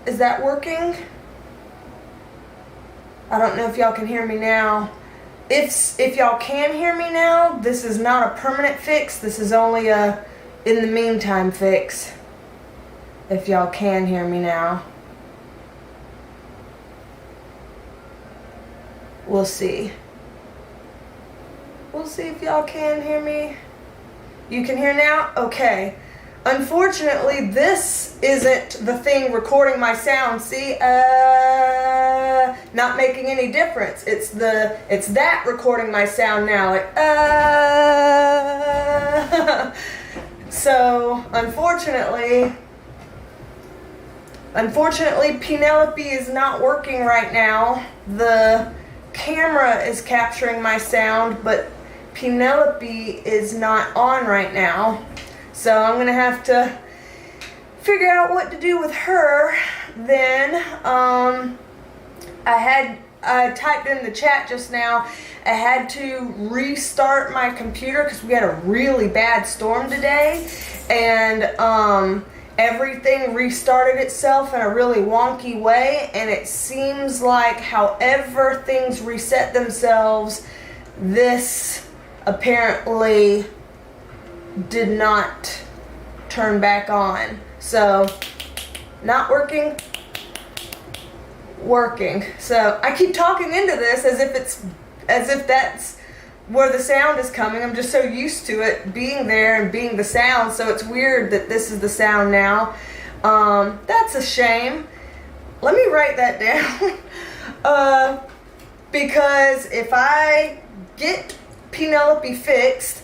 Is that working? I don't know if y'all can hear me now. If y'all can hear me now, this is not a permanent fix. This is only a in the meantime fix. If y'all can hear me now. We'll see. We'll see if y'all can hear me. You can hear now? Okay. Unfortunately, this isn't the thing recording my sound. See? Not making any difference. It's that recording my sound now. Like, So, unfortunately, Penelope is not working right now. The camera is capturing my sound, but Penelope is not on right now. So I'm going to have to figure out what to do with her. Then I typed in the chat just now, I had to restart my computer because we had a really bad storm today, and everything restarted itself in a really wonky way, and it seems like however things reset themselves, this apparently did not turn back on. So, not working. So, I keep talking into this as if that's where the sound is coming. I'm just so used to it being there and being the sound, so it's weird that this is the sound now. That's a shame. Let me write that down. Because if I get Penelope fixed,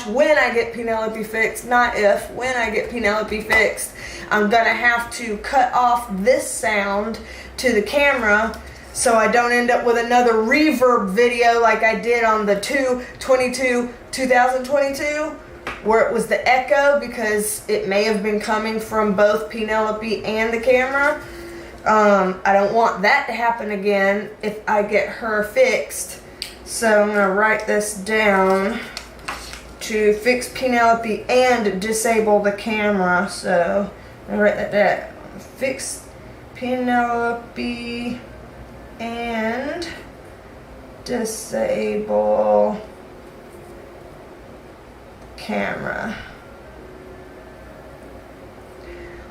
when I get Penelope fixed, not if, when I get Penelope fixed, I'm gonna have to cut off this sound to the camera so I don't end up with another reverb video like I did on the 2022, where it was the echo, because it may have been coming from both Penelope and the camera. I don't want that to happen again if I get her fixed. So I'm going to write this down to fix Penelope and disable the camera. So I'm going to write that down. Fix Penelope and disable camera.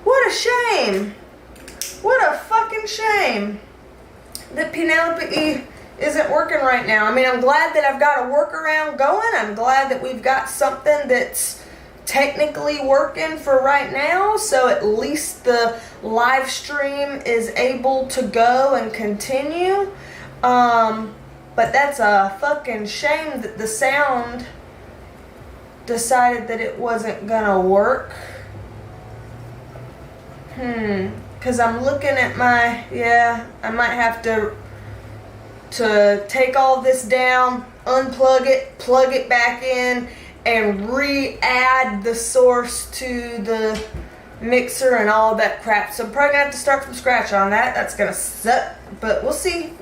What a shame. What a fucking shame that Penelope isn't working right now. I mean, I'm glad that I've got a workaround going. I'm glad that we've got something that's technically working for right now, so at least the live stream is able to go and continue. But that's a fucking shame that the sound decided that it wasn't gonna work. Because I'm looking at my, I might have to take all this down, unplug it, plug it back in, and re-add the source to the mixer and all that crap. So I'm probably gonna have to start from scratch on that. That's gonna suck, but we'll see.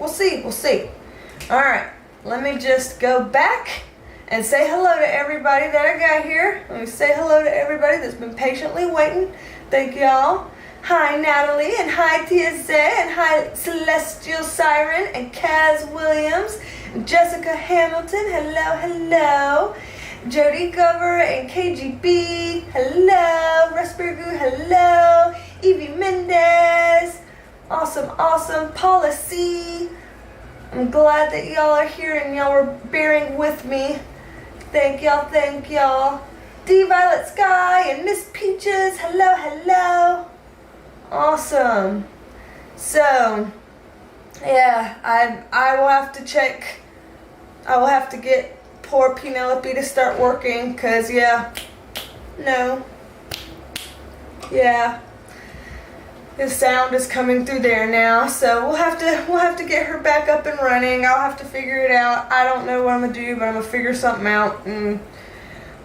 Alright, let me just go back and say hello to everybody that I got here. Let me say hello to everybody that's been patiently waiting. Thank y'all. Hi Natalie, and hi TSA, and hi Celestial Siren, and Kaz Williams, and Jessica Hamilton, hello. Jody Gover and KGB, hello. Raspberry Goo, hello. Evie Mendez, awesome. Paula C, I'm glad that y'all are here and y'all are bearing with me. Thank y'all. D Violet Sky and Miss Peaches, hello. Awesome. So, yeah, I will have to check. I will have to get poor Penelope to start working, cause the sound is coming through there now. So we'll have to get her back up and running. I'll have to figure it out. I don't know what I'm gonna do, but I'm gonna figure something out, and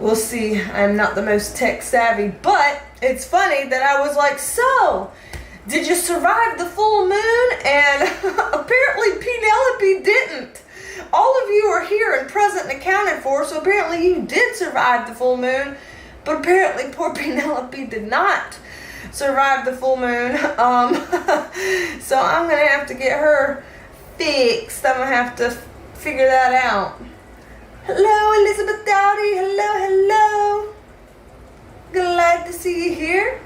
we'll see. I'm not the most tech savvy, but it's funny that I was like, so, did you survive the full moon? And apparently Penelope didn't. All of you are here and present and accounted for, so apparently you did survive the full moon, but apparently poor Penelope did not. survive the full moon. So I'm gonna have to get her fixed. I'm gonna have to figure that out. Hello, Elizabeth Dowdy. Hello. Glad to see you here.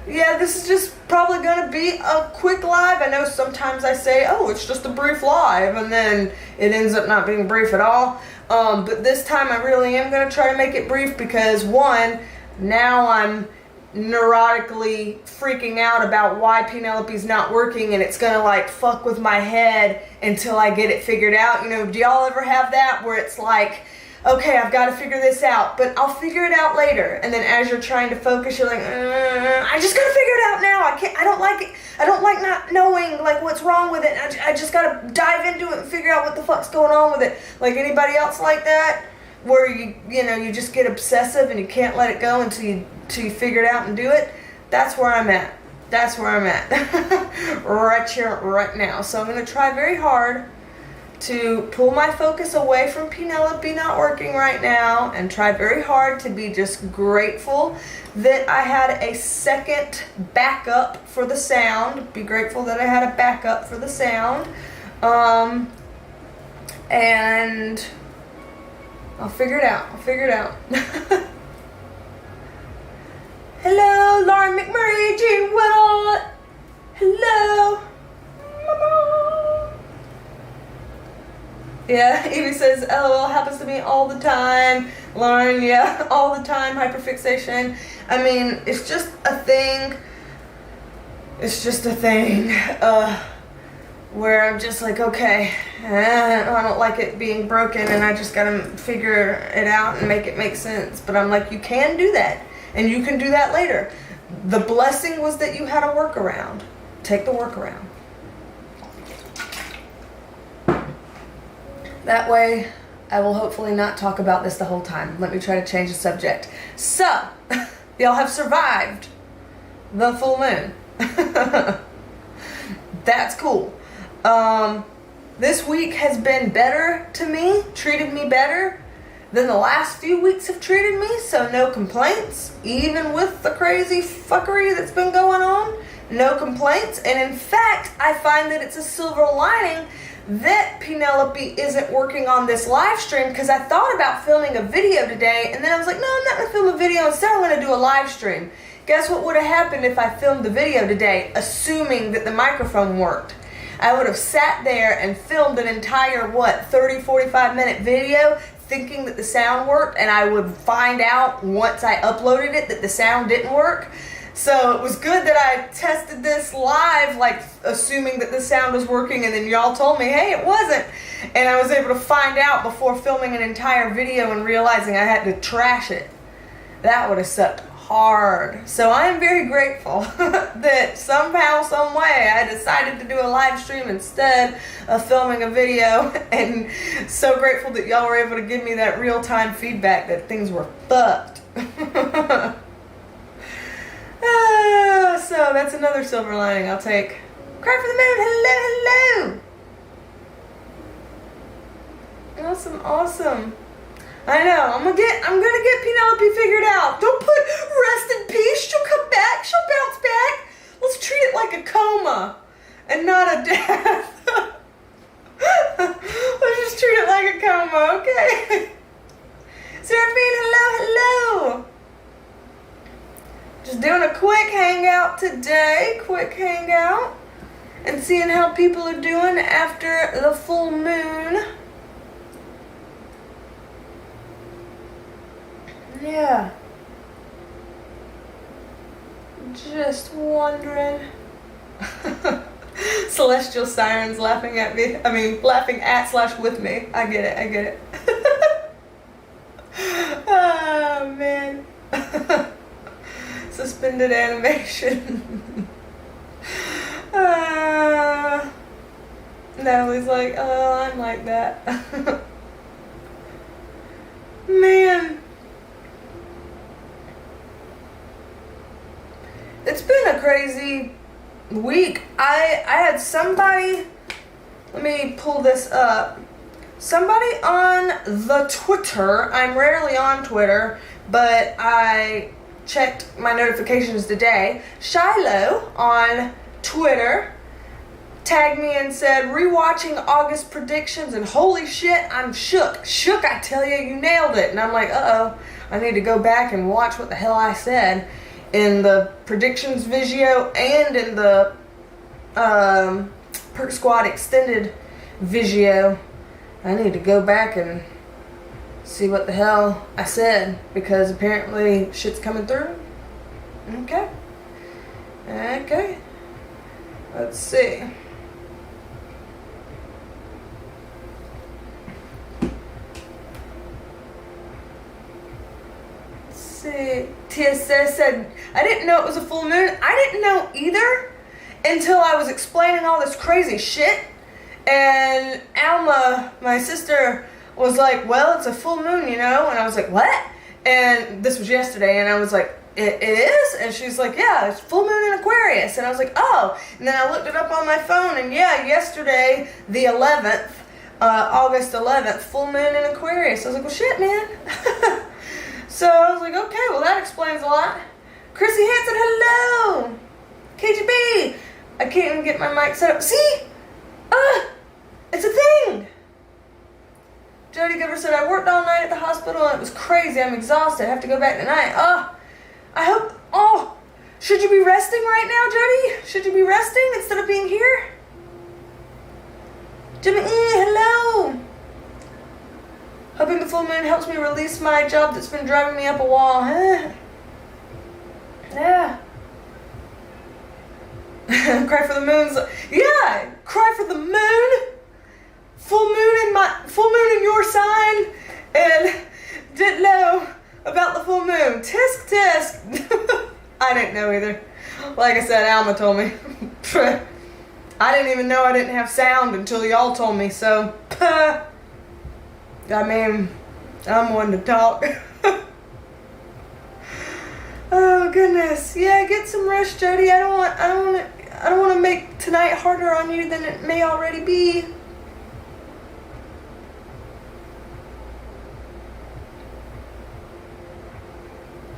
Yeah, this is just probably going to be a quick live. I know sometimes I say, oh, it's just a brief live, and then it ends up not being brief at all. But this time I really am going to try to make it brief because, one, now I'm neurotically freaking out about why Penelope's not working, and it's going to like fuck with my head until I get it figured out. You know, do y'all ever have that where it's like, okay, I've got to figure this out, but I'll figure it out later. And then as you're trying to focus, you're like, I just got to figure it out now. I don't like it. I don't like not knowing like what's wrong with it. I just got to dive into it and figure out what the fuck's going on with it. Like anybody else like that? Where you just get obsessive and you can't let it go until you figure it out and do it? That's where I'm at. Right here, right now. So I'm going to try very hard to pull my focus away from Penelope not working right now and try very hard to be just grateful that I had a second backup for the sound. Be grateful that I had a backup for the sound. And I'll figure it out. Hello, Lauren McMurray, Jean Whittle. Hello. Yeah, Evie says, LOL happens to me all the time. Lauren, yeah, all the time, hyperfixation. I mean, it's just a thing. Where I'm just like, okay, I don't like it being broken and I just gotta figure it out and make it make sense. But I'm like, you can do that. And you can do that later. The blessing was that you had a workaround. Take the workaround. That way, I will hopefully not talk about this the whole time. Let me try to change the subject. So, y'all have survived the full moon. That's cool. This week has been better to me, treated me better than the last few weeks have treated me, so no complaints. Even with the crazy fuckery that's been going on, no complaints. And in fact, I find that it's a silver lining that Penelope isn't working on this live stream, because I thought about filming a video today, and then I was like, no, I'm not going to film a video. Instead, I'm going to do a live stream. Guess what would have happened if I filmed the video today, assuming that the microphone worked? I would have sat there and filmed an entire, 30, 45 minute video thinking that the sound worked, and I would find out once I uploaded it that the sound didn't work. So it was good that I tested this live, like assuming that the sound was working, and then y'all told me, hey, it wasn't. And I was able to find out before filming an entire video and realizing I had to trash it. That would have sucked hard. So I am very grateful that somehow, some way, I decided to do a live stream instead of filming a video, and so grateful that y'all were able to give me that real-time feedback that things were fucked. So that's another silver lining I'll take. Cry for the moon. Hello. Awesome. I know. I'm gonna get Penelope figured out. Don't put rest in peace. She'll come back. She'll bounce back. Let's treat it like a coma and not a death. Let's just treat it like a coma, okay? Seraphine, hello. Just doing a quick hangout today. And seeing how people are doing after the full moon. Yeah. Just wondering. Celestial sirens laughing at me. Laughing at / with me. I get it. Oh, man. Suspended animation. Natalie's like, oh, I'm like that. Man. It's been a crazy week. I had somebody, let me pull this up. Somebody on the Twitter, I'm rarely on Twitter, but I checked my notifications today, Shiloh on Twitter tagged me and said, rewatching August predictions, and holy shit, I'm shook. Shook, I tell you, you nailed it. And I'm like, uh-oh, I need to go back and watch what the hell I said in the predictions video and in the Perk Squad extended video. I need to go back and see what the hell I said, because apparently shit's coming through. Okay. Okay. Let's see. TSS said, I didn't know it was a full moon. I didn't know either until I was explaining all this crazy shit. And Alma, my sister, was like, well, it's a full moon, you know? And I was like, what? And this was yesterday, and I was like, it is? And she's like, yeah, it's full moon in Aquarius. And I was like, oh. And then I looked it up on my phone, and yeah, yesterday, the 11th, August 11th, full moon in Aquarius. I was like, well, shit, man. So I was like, okay, well, that explains a lot. Chrissy Hansen, hello. KGB. I can't even get my mic set up. See? It's a thing. Jody Giver said, I worked all night at the hospital and it was crazy. I'm exhausted. I have to go back tonight. I hope, should you be resting right now, Jody? Should you be resting instead of being here? Jimmy, hello. Hoping the full moon helps me release my job that's been driving me up a wall. Yeah. Cry for the moons. Yeah, cry for the moon. Full moon in your sign. And didn't know about the full moon. Tisk tisk. I didn't know either. Like I said, Alma told me. I didn't even know I didn't have sound until y'all told me, so I mean, I'm one to talk. Oh goodness. Yeah, get some rest, Jody. I don't want to make tonight harder on you than it may already be.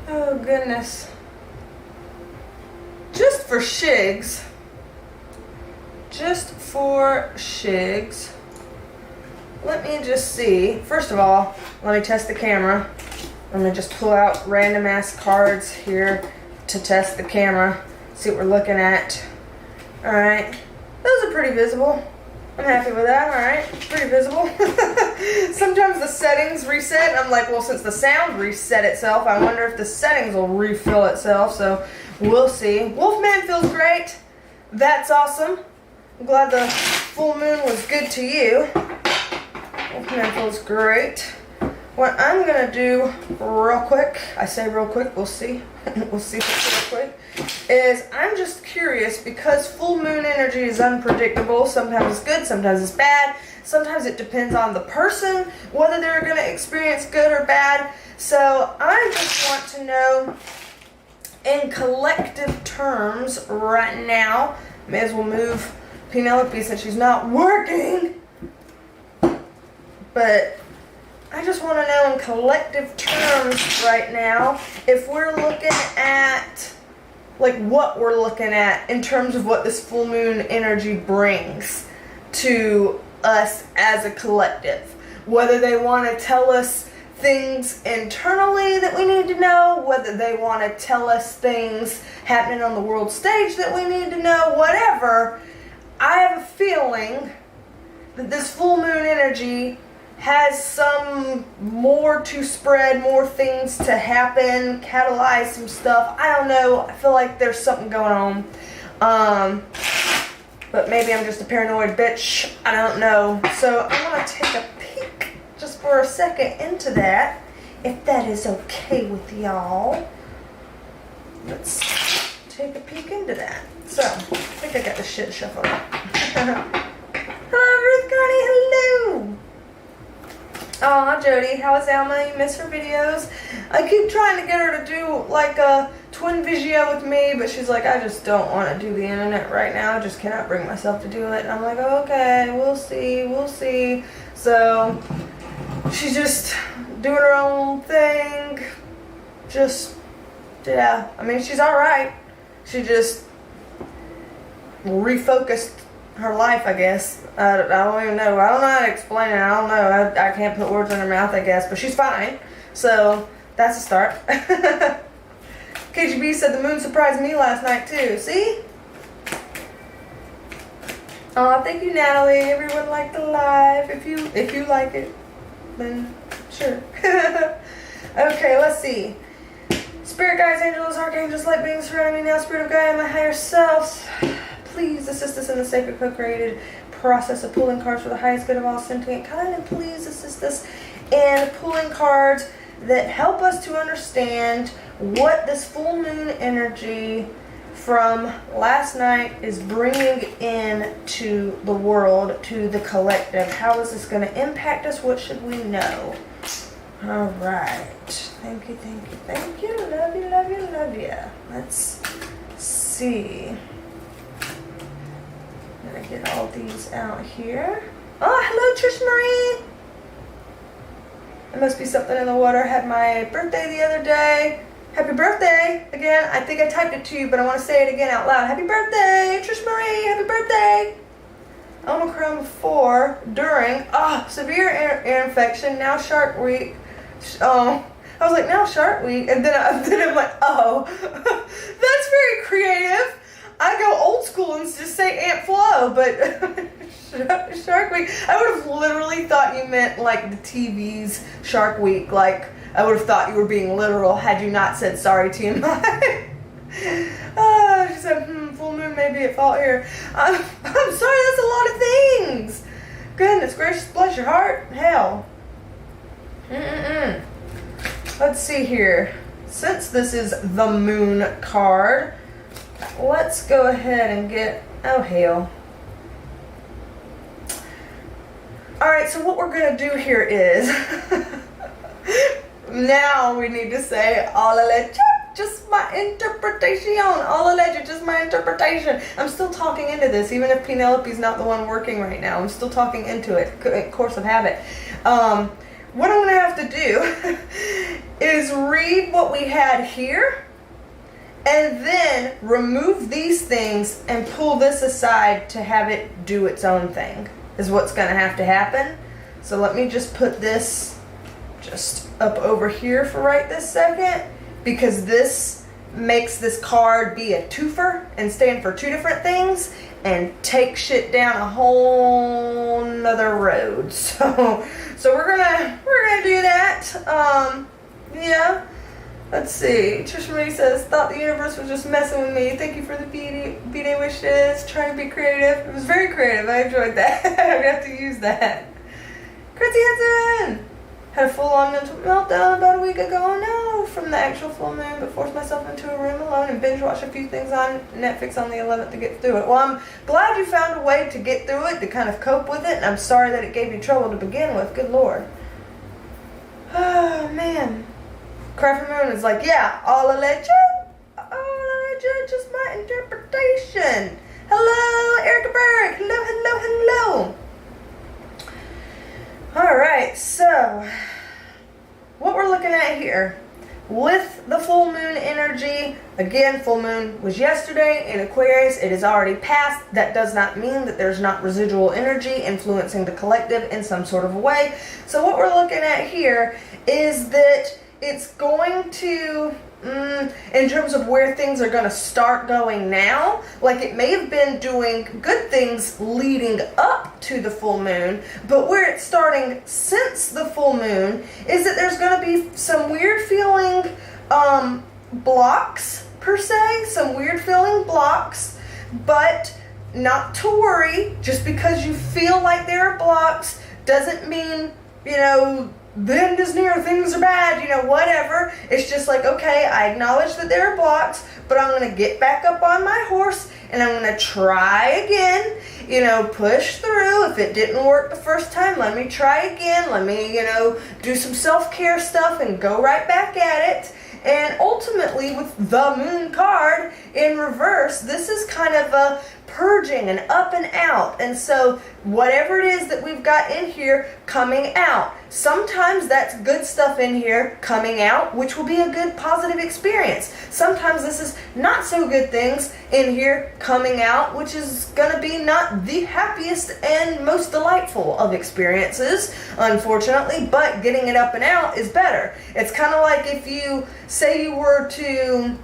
Oh goodness. Just for shigs. Let me just see. First of all, let me test the camera. I'm going to just pull out random ass cards here to test the camera. See what we're looking at. Alright. Those are pretty visible. I'm happy with that. Alright. Pretty visible. Sometimes the settings reset. I'm like, well, since the sound reset itself, I wonder if the settings will refill itself. So we'll see. Wolfman feels great. That's awesome. I'm glad the full moon was good to you. Wolfman feels great. What I'm going to do real quick, I say real quick, we'll see. We'll see if it's real quick. Is I'm just curious because full moon energy is unpredictable. Sometimes it's good, sometimes it's bad. Sometimes it depends on the person, whether they're going to experience good or bad. So I just want to know in collective terms right now. May as well move Penelope since she's not working. But I just want to know in collective terms right now if we're looking at, like, what we're looking at in terms of what this full moon energy brings to us as a collective. Whether they want to tell us things internally that we need to know, whether they want to tell us things happening on the world stage that we need to know, whatever. I have a feeling that this full moon energy has some more to spread, more things to happen, catalyze some stuff. I don't know. I feel like there's something going on. But maybe I'm just a paranoid bitch. I don't know. So I'm going to take a peek just for a second into that, if that is okay with y'all. Let's take a peek into that. So, I think I got the shit shuffled up. Hello, Ruth Carney. Hello. Aw, Jody, how is Alma? You miss her videos? I keep trying to get her to do like a twin video with me, but she's like, I just don't want to do the internet right now. I just cannot bring myself to do it. And I'm like, okay, we'll see. So she's just doing her own thing, just Yeah, I mean, she's all right. She just refocused her life, I guess. I don't even know. I don't know how to explain it. I don't know. I can't put words in her mouth, I guess. But she's fine. So, that's a start. KGB said the moon surprised me last night, too. See? Oh, thank you, Natalie. Everyone liked the live. If you like it, then sure. Okay, let's see. Spirit guides, angels, archangels, light beings surrounding me now. Spirit of Gaia and my higher selves, please assist us in the sacred co-created process of pulling cards for the highest good of all sentient kind, and please assist us in pulling cards that help us to understand what this full moon energy from last night is bringing in to the world, to the collective. How is this going to impact us? What should we know? All right. Thank you, thank you, thank you. Love you, love you, love you. Let's see. I'm going to get all these out here. Oh, hello, Trish Marie. There must be something in the water. I had my birthday the other day. Happy birthday! Again, I think I typed it to you, but I want to say it again out loud. Happy birthday, Trish Marie! Happy birthday! Omicron before, during, severe ear infection, now Shark Week. I was like, now Shark Week, and then I'm like, that's very creative. I go old school and just say Aunt Flo, but Shark Week. I would have literally thought you meant like the TV's Shark Week, like. I would have thought you were being literal had you not said sorry, TMI. She said, full moon may be at fault here. I'm sorry, that's a lot of things. Goodness gracious, bless your heart. Hell. Let's see here. Since this is the moon card, let's go ahead and get, oh hell. Alright, so what we're going to do here is... Now we need to say all alleged, just my interpretation. All alleged, just my interpretation. I'm still talking into this, even if Penelope's not the one working right now. I'm still talking into it, course of habit. What I'm going to have to do is read what we had here, and then remove these things and pull this aside to have it do its own thing, is what's going to have to happen. So let me just put this just up over here for right this second, because this makes this card be a twofer and stand for two different things and take shit down a whole nother road. So we're gonna do that. Yeah. Let's see. Trish Marie says, thought the universe was just messing with me. Thank you for the B-Day wishes. Trying to be creative. It was very creative. I enjoyed that. I have to use that. Chrissy Hansen! Had a full-on mental meltdown about a week ago. No, from the actual full moon, but forced myself into a room alone and binge-watched a few things on Netflix on the 11th to get through it. Well, I'm glad you found a way to get through it, to kind of cope with it, and I'm sorry that it gave you trouble to begin with. Good Lord. Oh, man. Cry for Moon is like, yeah, all alleged, just my interpretation. Hello, Erica Berg. Hello, hello, hello. Alright, so what we're looking at here with the full moon energy, again, full moon was yesterday in Aquarius. It is already passed. That does not mean that there's not residual energy influencing the collective in some sort of a way. So what we're looking at here is that it's going to, in terms of where things are going to start going now, like it may have been doing good things leading up to the full moon, but where it's starting since the full moon is that there's going to be some weird feeling blocks, per se, some weird feeling blocks, but not to worry. Just because you feel like there are blocks doesn't mean, you know, the end is near, things are bad, you know, whatever. It's just like, okay, I acknowledge that there are blocks, but I'm going to get back up on my horse and I'm going to try again, you know, push through. If it didn't work the first time, let me try again. Let me, you know, do some self-care stuff and go right back at it. And ultimately, with the moon card in reverse, this is kind of a purging and up and out. And so whatever it is that we've got in here coming out, sometimes that's good stuff in here coming out, which will be a good positive experience. Sometimes this is not so good things in here coming out, which is going to be not the happiest and most delightful of experiences, unfortunately, but getting it up and out is better. It's kind of like if you say you were to,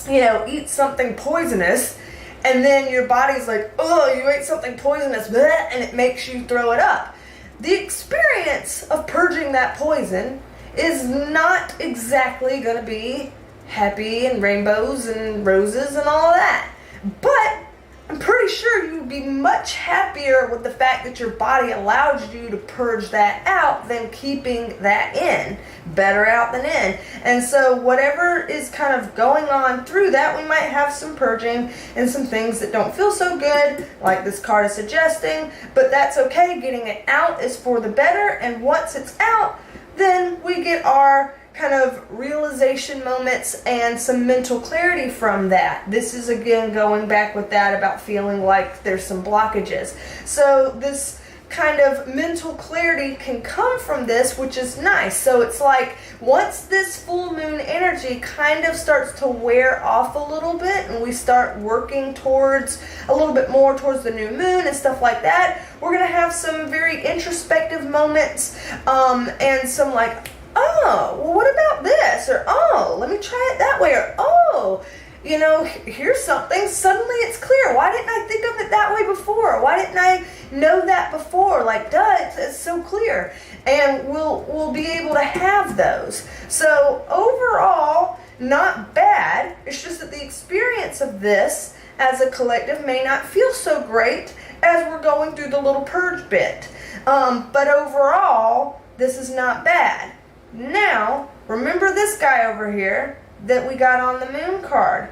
eat something poisonous, and then your body's like, oh, you ate something poisonous, bleh, and it makes you throw it up. The experience of purging that poison is not exactly going to be happy and rainbows and roses and all of that. But I'm pretty sure you'd be much happier with the fact that your body allows you to purge that out than keeping that in. Better out than in. And so whatever is kind of going on through that, we might have some purging and some things that don't feel so good, like this card is suggesting, but that's okay. Getting it out is for the better, and once it's out, then we get our kind of realization moments and some mental clarity from that. This is again going back with that about feeling like there's some blockages. So this kind of mental clarity can come from this, which is nice. So it's like once this full moon energy kind of starts to wear off a little bit and we start working towards a little bit more towards the new moon and stuff like that, we're going to have some very introspective moments and some like, oh, well, what about this? Or, oh, let me try it that way. Or, oh, here's something. Suddenly it's clear. Why didn't I think of it that way before? Why didn't I know that before? Like, duh, it's so clear. And we'll be able to have those. So overall, not bad. It's just that the experience of this as a collective may not feel so great as we're going through the little purge bit. But overall, this is not bad. Now, remember this guy over here that we got on the moon card.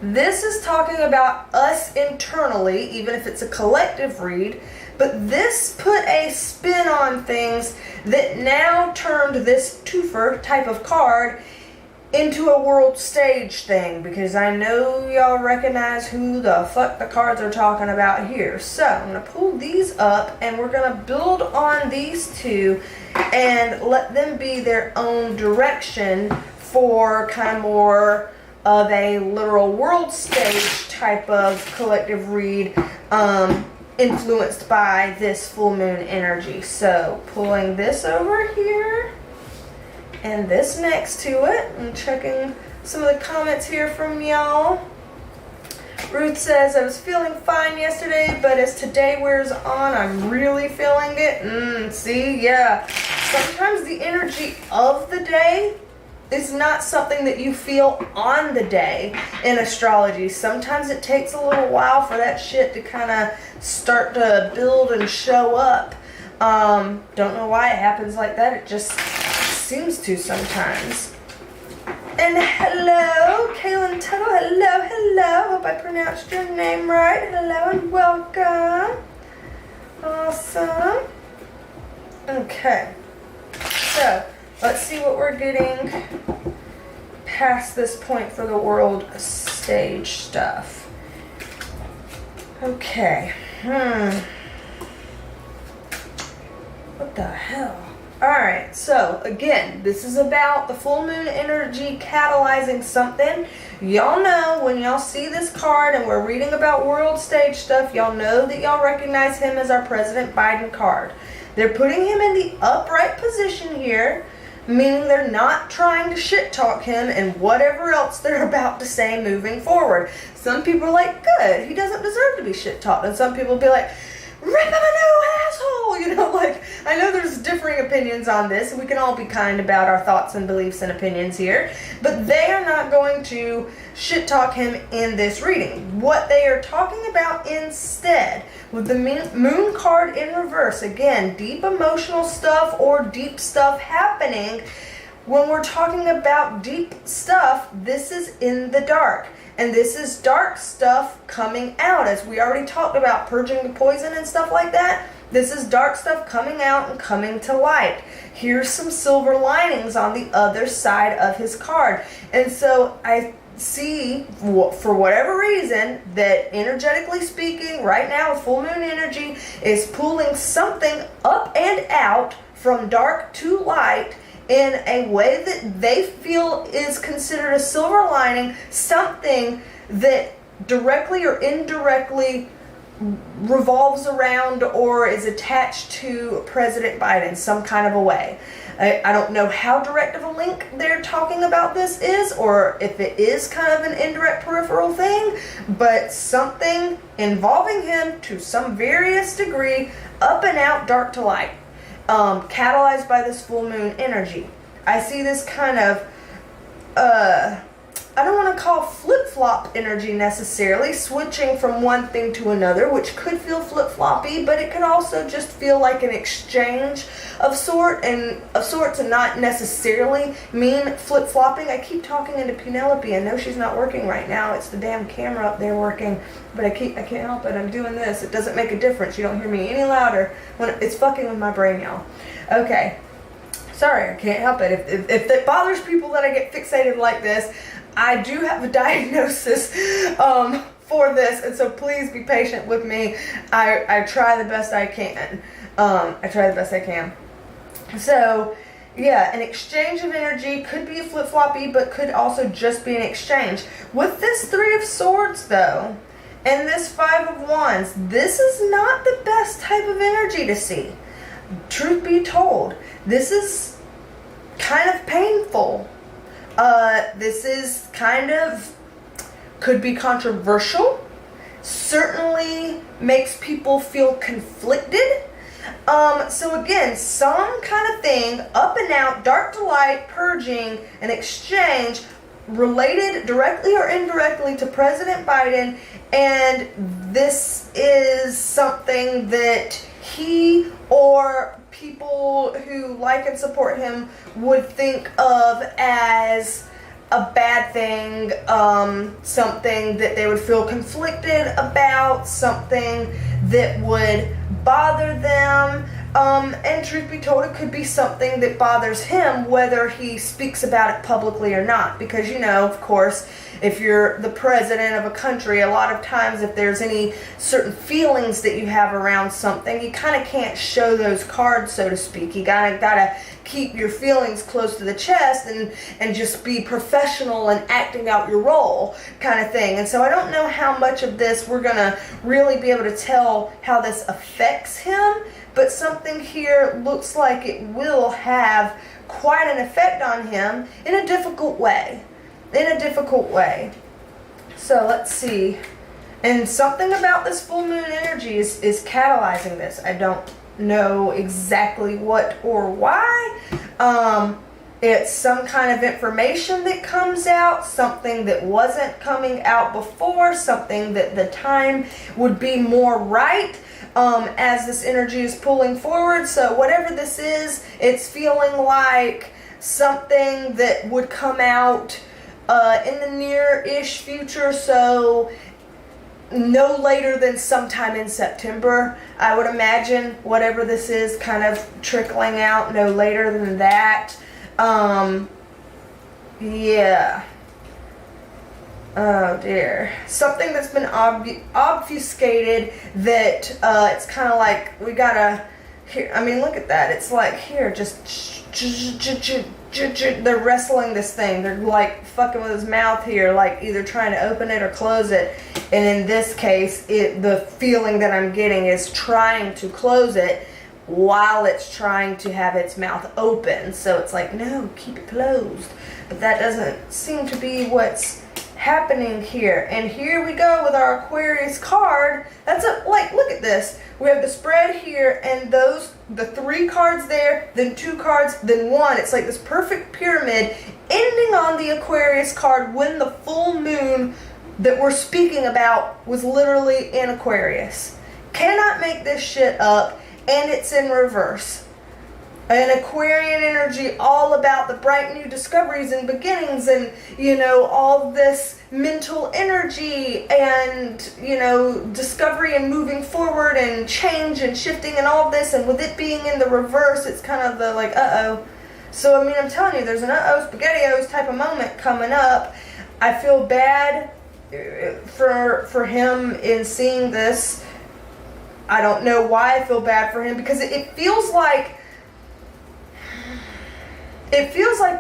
This is talking about us internally, even if it's a collective read, but this put a spin on things that now turned this twofer type of card into a world stage thing, because I know y'all recognize who the fuck the cards are talking about here. So I'm going to pull these up and we're going to build on these two and let them be their own direction for kind of more of a literal world stage type of collective read influenced by this full moon energy. So pulling this over here and this next to it. I'm checking some of the comments here from y'all. Ruth says, I was feeling fine yesterday, but as today wears on, I'm really feeling it. See, yeah. Sometimes the energy of the day is not something that you feel on the day in astrology. Sometimes it takes a little while for that shit to kind of start to build and show up. Don't know why it happens like that. It just seems to sometimes. And hello, Kaylin Tuttle. Hello. Hope I pronounced your name right. Hello and welcome. Awesome. Okay. So, let's see what we're getting past this point for the world stage stuff. Okay. What the hell? Alright, so again, this is about the full moon energy catalyzing something. Y'all know when y'all see this card and we're reading about world stage stuff, y'all know that y'all recognize him as our President Biden card. They're putting him in the upright position here, meaning they're not trying to shit talk him and whatever else they're about to say moving forward. Some people are like, good, he doesn't deserve to be shit talked. And some people will be like, rip him a new asshole! I know there's differing opinions on this, and we can all be kind about our thoughts and beliefs and opinions here, but they are not going to shit talk him in this reading. What they are talking about instead, with the moon card in reverse, again, deep emotional stuff or deep stuff happening. When we're talking about deep stuff, this is in the dark. And this is dark stuff coming out. As we already talked about purging the poison and stuff like that, this is dark stuff coming out and coming to light. Here's some silver linings on the other side of his card. And so I see, for whatever reason, that energetically speaking, right now with full moon energy, is pulling something up and out from dark to light in a way that they feel is considered a silver lining, something that directly or indirectly revolves around or is attached to President Biden some kind of a way. I don't know how direct of a link they're talking about this is, or if it is kind of an indirect peripheral thing, but something involving him to some various degree, up and out, dark to light, catalyzed by this full moon energy. I see this kind of, I don't want to call flip-flop energy necessarily, switching from one thing to another, which could feel flip-floppy, but it could also just feel like an exchange of sorts and not necessarily mean flip-flopping. I keep talking into Penelope. I know she's not working right now. It's the damn camera up there working, but I can't help it. I'm doing this. It doesn't make a difference. You don't hear me any louder when it's fucking with my brain, y'all. Okay. Sorry, I can't help it. If it bothers people that I get fixated like this, I do have a diagnosis for this, and so please be patient with me. I try the best I can. So, yeah, an exchange of energy could be flip-floppy, but could also just be an exchange. With this Three of Swords, though, and this Five of Wands, this is not the best type of energy to see. Truth be told, this is kind of painful. This is kind of, could be controversial, certainly makes people feel conflicted. So again, some kind of thing, up and out, dark to light, purging, an exchange, related directly or indirectly to President Biden, and this is something that he or people who like and support him would think of as a bad thing, something that they would feel conflicted about, something that would bother them, and truth be told, it could be something that bothers him, whether he speaks about it publicly or not, because, you know, of course, if you're the president of a country, a lot of times if there's any certain feelings that you have around something, you kind of can't show those cards, so to speak. You gotta keep your feelings close to the chest and just be professional and acting out your role kind of thing. And so I don't know how much of this we're gonna really be able to tell how this affects him, but something here looks like it will have quite an effect on him in a difficult way. So let's see. And something about this full moon energy is catalyzing this. I don't know exactly what or why. It's some kind of information that comes out, something that wasn't coming out before, something that the time would be more right as this energy is pulling forward. So whatever this is, it's feeling like something that would come out in the near-ish future, so no later than sometime in September, I would imagine, whatever this is kind of trickling out, no later than that. Yeah. Oh dear. Something that's been obfuscated that it's kind of like we gotta, here, I mean, look at that. It's like, here, just they're wrestling this thing. They're like fucking with his mouth here, like either trying to open it or close it. And in this case, the feeling that I'm getting is trying to close it while it's trying to have its mouth open. So it's like, no, keep it closed. But that doesn't seem to be what's happening here. And here we go with our Aquarius card. That's like, look at this. We have the spread here, and the 3 cards there, then 2 cards, then 1. It's like this perfect pyramid ending on the Aquarius card when the full moon that we're speaking about was literally in Aquarius. Cannot make this shit up, and it's in reverse. An Aquarian energy all about the bright new discoveries and beginnings and, you know, all this mental energy and, you know, discovery and moving forward and change and shifting and all this. And with it being in the reverse, it's kind of the like, uh-oh. So, I mean, I'm telling you, there's an uh-oh, SpaghettiOs type of moment coming up. I feel bad for him in seeing this. I don't know why I feel bad for him, because it feels like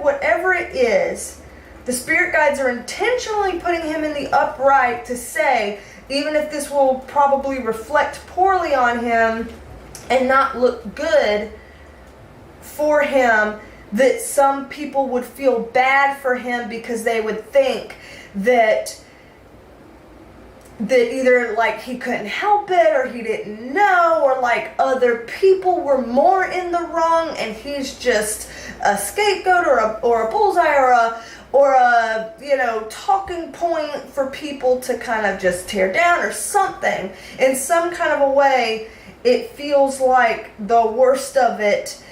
whatever it is, the spirit guides are intentionally putting him in the upright to say, even if this will probably reflect poorly on him and not look good for him, that some people would feel bad for him because they would think that either like he couldn't help it, or he didn't know, or like other people were more in the wrong and he's just a scapegoat or a bullseye or a talking point for people to kind of just tear down or something. In some kind of a way, it feels like the worst of it,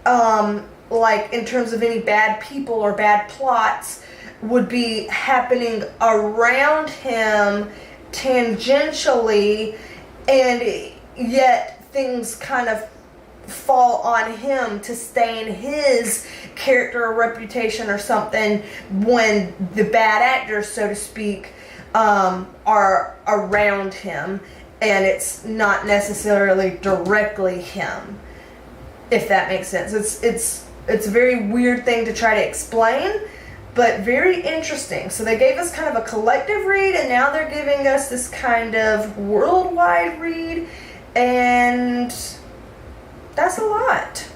like in terms of any bad people or bad plots, would be happening around him tangentially, and yet things kind of fall on him to stain his character or reputation or something, when the bad actors, so to speak, are around him, and it's not necessarily directly him, if that makes sense. It's a very weird thing to try to explain, but very interesting. So they gave us kind of a collective read, and now they're giving us this kind of worldwide read, and that's a lot.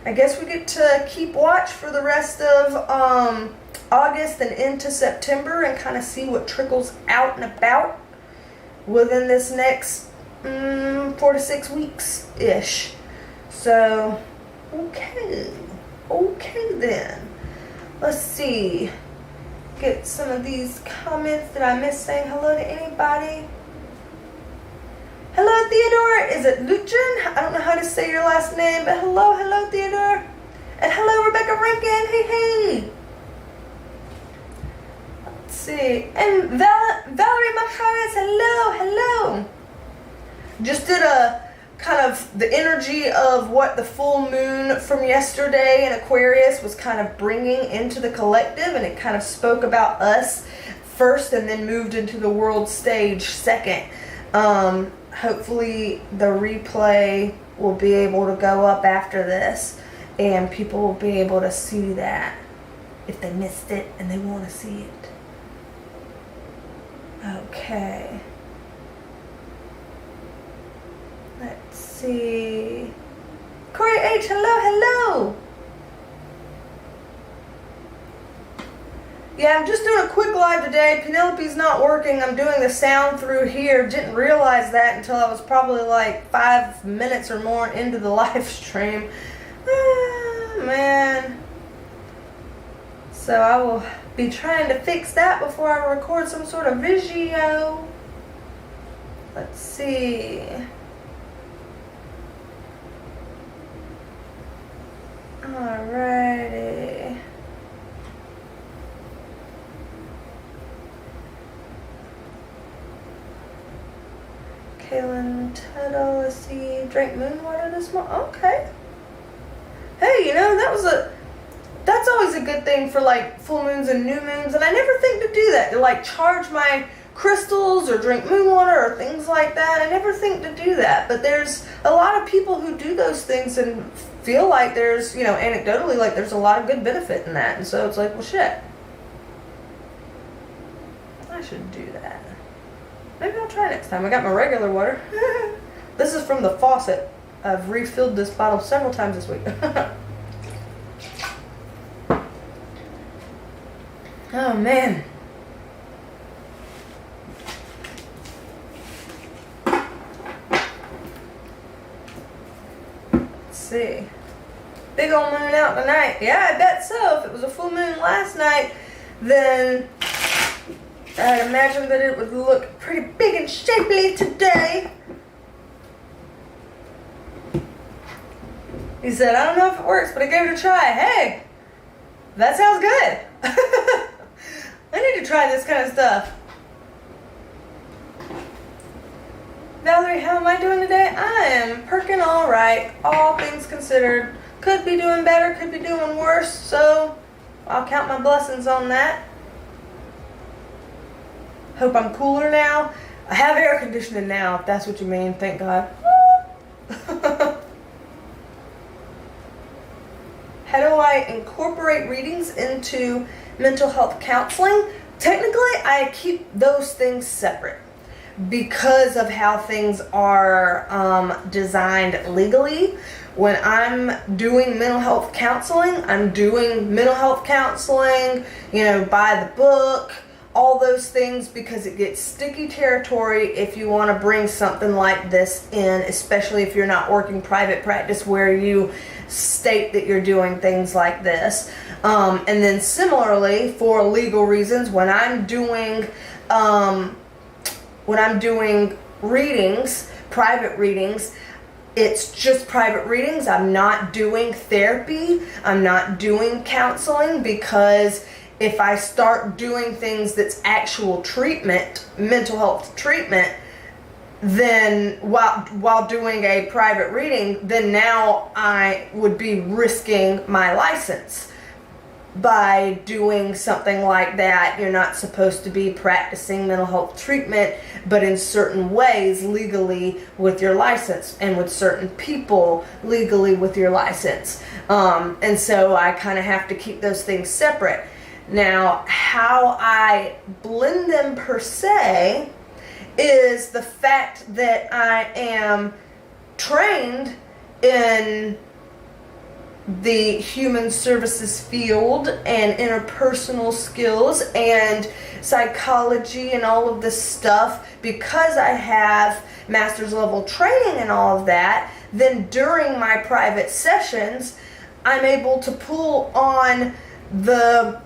I guess we get to keep watch for the rest of August and into September, and kind of see what trickles out and about within this next 4 to 6 weeks-ish. So, okay then. Let's see. Get some of these comments. Did I miss saying hello to anybody? Hello, Theodore. Is it Luchen? I don't know how to say your last name, but hello, Theodore. And hello, Rebecca Rankin. Hey. Let's see. And Valerie Machares. Hello. Just did a kind of the energy of what the full moon from yesterday in Aquarius was kind of bringing into the collective, and it kind of spoke about us first and then moved into the world stage second. Hopefully the replay will be able to go up after this, and people will be able to see that if they missed it and they want to see it. Okay. Let's see. Corey H, hello. Yeah, I'm just doing a quick live today. Penelope's not working. I'm doing the sound through here. Didn't realize that until I was probably like 5 minutes or more into the live stream. Man. So I will be trying to fix that before I record some sort of video. Let's see. Alrighty. Kaylin Tuttle, let's see. Drank moon water this morning. Okay. Hey, that's always a good thing for like full moons and new moons, and I never think to do that, to like charge my crystals or drink moon water or things like that. I never think to do that, but there's a lot of people who do those things and feel like there's, anecdotally, like there's a lot of good benefit in that, and so it's like, well, shit, I should do that. Maybe I'll try next time. I got my regular water. This is from the faucet. I've refilled this bottle several times this week. Oh, man. Let's see. Big old moon out tonight. Yeah, I bet so. If it was a full moon last night, then I'd imagine that it would look pretty big and shapely today. He said, I don't know if it works, but I gave it a try. Hey, that sounds good. I need to try this kind of stuff. Valerie, how am I doing today? I am perking all right, all things considered. Could be doing better, could be doing worse, so I'll count my blessings on that. Hope I'm cooler now. I have air conditioning now, if that's what you mean. Thank God. How do I incorporate readings into mental health counseling? Technically, I keep those things separate because of how things are designed legally. When I'm doing mental health counseling, I'm doing mental health counseling, by the book, all those things, because it gets sticky territory if you want to bring something like this in, especially if you're not working private practice where you state that you're doing things like this. And then similarly, for legal reasons, when I'm doing readings, private readings, it's just private readings. I'm not doing therapy. I'm not doing counseling, because if I start doing things that's actual treatment, mental health treatment, then while doing a private reading, then now I would be risking my license. By doing something like that, you're not supposed to be practicing mental health treatment, but in certain ways legally with your license, and with certain people legally with your license. And so I kind of have to keep those things separate. Now, how I blend them per se is the fact that I am trained in the human services field and interpersonal skills and psychology and all of this stuff. Because I have master's level training and all of that, then during my private sessions, I'm able to pull on the,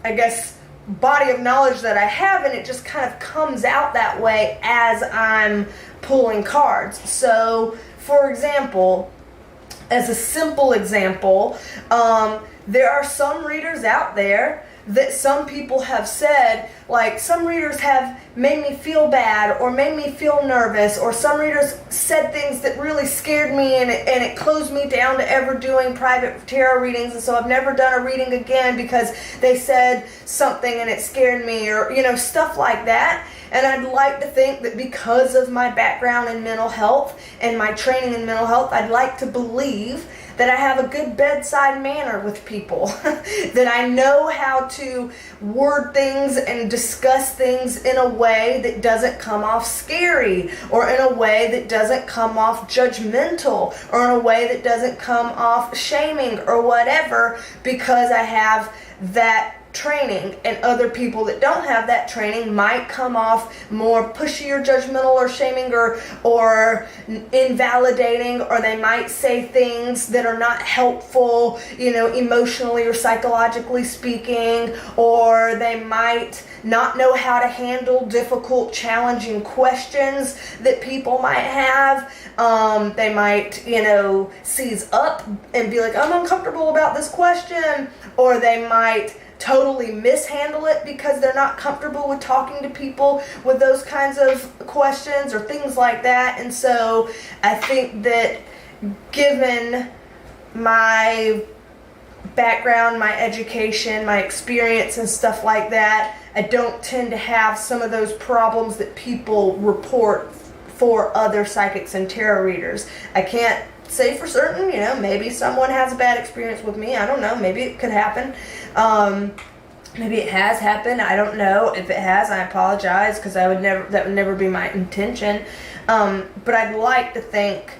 body of knowledge that I have, and it just kind of comes out that way as I'm pulling cards. So, for example, as a simple example, there are some readers out there that some people have said, like, some readers have made me feel bad or made me feel nervous, or some readers said things that really scared me and it closed me down to ever doing private tarot readings, and so I've never done a reading again because they said something and it scared me, or stuff like that. And I'd like to think that because of my background in mental health and my training in mental health, I'd like to believe that I have a good bedside manner with people, that I know how to word things and discuss things in a way that doesn't come off scary, or in a way that doesn't come off judgmental, or in a way that doesn't come off shaming or whatever, because I have that training. And other people that don't have that training might come off more pushy or judgmental or shaming or invalidating, or they might say things that are not helpful, emotionally or psychologically speaking, or they might not know how to handle difficult, challenging questions that people might have. They might, seize up and be like, I'm uncomfortable about this question, or they might totally mishandle it because they're not comfortable with talking to people with those kinds of questions or things like that. And so I think that given my background, my education, my experience and stuff like that, I don't tend to have some of those problems that people report for other psychics and tarot readers. I can't say for certain, maybe someone has a bad experience with me. I don't know. Maybe it could happen. Maybe it has happened. I don't know. If it has, I apologize, because that would never be my intention. But I'd like to think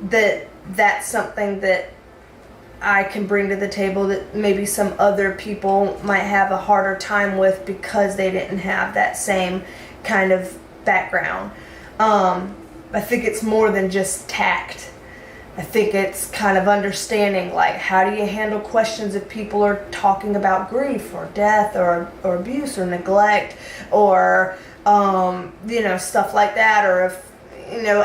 that that's something that I can bring to the table that maybe some other people might have a harder time with because they didn't have that same kind of background. I think it's more than just tact. I think it's kind of understanding, like, how do you handle questions if people are talking about grief or death or abuse or neglect or, stuff like that, or if,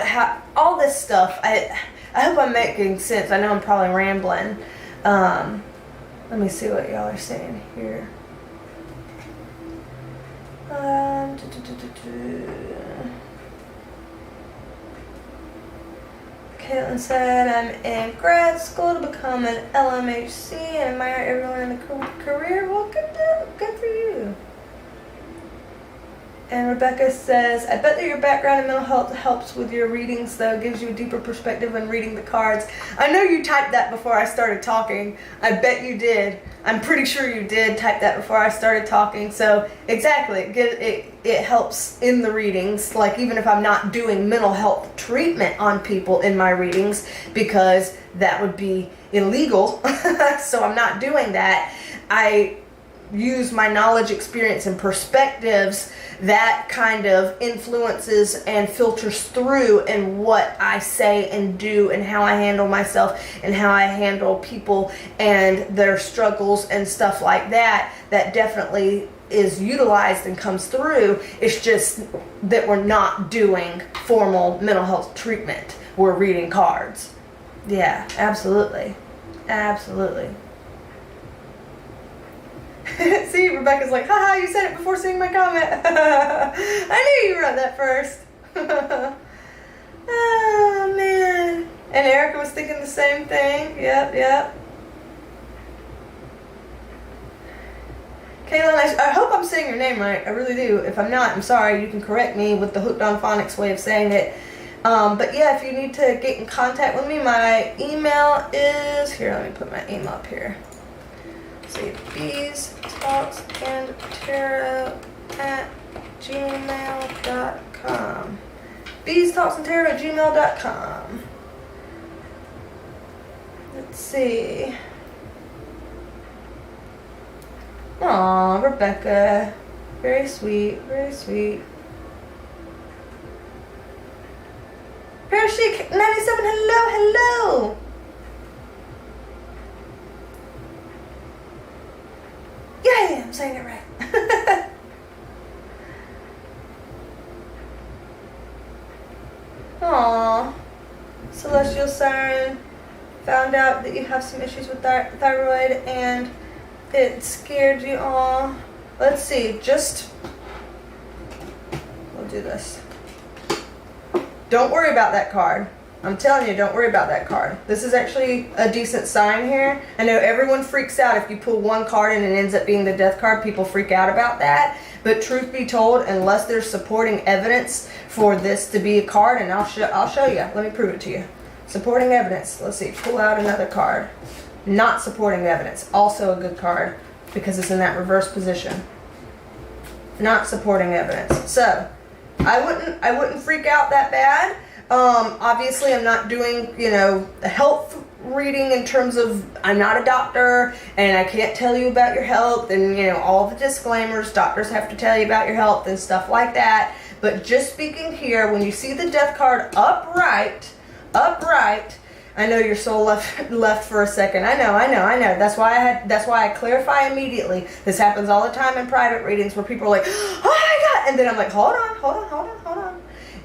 how, all this stuff. I hope I'm making sense. I know I'm probably rambling. Let me see what y'all are saying here. Caitlin said, I'm in grad school to become an LMHC and admire everyone in the career. Well, good for you. And Rebecca says, I bet that your background in mental health helps with your readings, though. It gives you a deeper perspective when reading the cards. I know you typed that before I started talking. I bet you did. I'm pretty sure you did type that before I started talking. So, exactly. It helps in the readings. Like, even if I'm not doing mental health treatment on people in my readings, because that would be illegal. So I'm not doing that. I use my knowledge, experience, and perspectives that kind of influences and filters through in what I say and do and how I handle myself and how I handle people and their struggles and stuff like that. That definitely is utilized and comes through. It's just that we're not doing formal mental health treatment. We're reading cards. Yeah, absolutely. Absolutely. See, Rebecca's like, haha, you said it before seeing my comment. I knew you wrote that first. Oh, man. And Erica was thinking the same thing. Yep. Kaylin, I hope I'm saying your name right. I really do. If I'm not, I'm sorry. You can correct me with the Hooked on Phonics way of saying it. But yeah, if you need to get in contact with me, my email is... Here, let me put my email up here. See, BeasTalksAndTarot@gmail.com. BeasTalksAndTarot@gmail.com. Let's see. Aw, Rebecca. Very sweet, very sweet. Parachute 97, hello. Yeah, I'm saying it right. Aww. Celestial Siren found out that you have some issues with thyroid and it scared you. Aww. Let's see, we'll do this. Don't worry about that card. I'm telling you, don't worry about that card. This is actually a decent sign here. I know everyone freaks out if you pull one card and it ends up being the death card. People freak out about that. But truth be told, unless there's supporting evidence for this to be a card, and I'll show you. Let me prove it to you. Supporting evidence. Let's see. Pull out another card. Not supporting evidence. Also a good card because it's in that reverse position. Not supporting evidence. So I wouldn't freak out that bad. Obviously I'm not doing, a health reading in terms of I'm not a doctor and I can't tell you about your health and, all the disclaimers. Doctors have to tell you about your health and stuff like that. But just speaking here, when you see the death card upright, I know your soul left for a second. I know. That's why I clarify immediately. This happens all the time in private readings where people are like, oh my God. And then I'm like, hold on.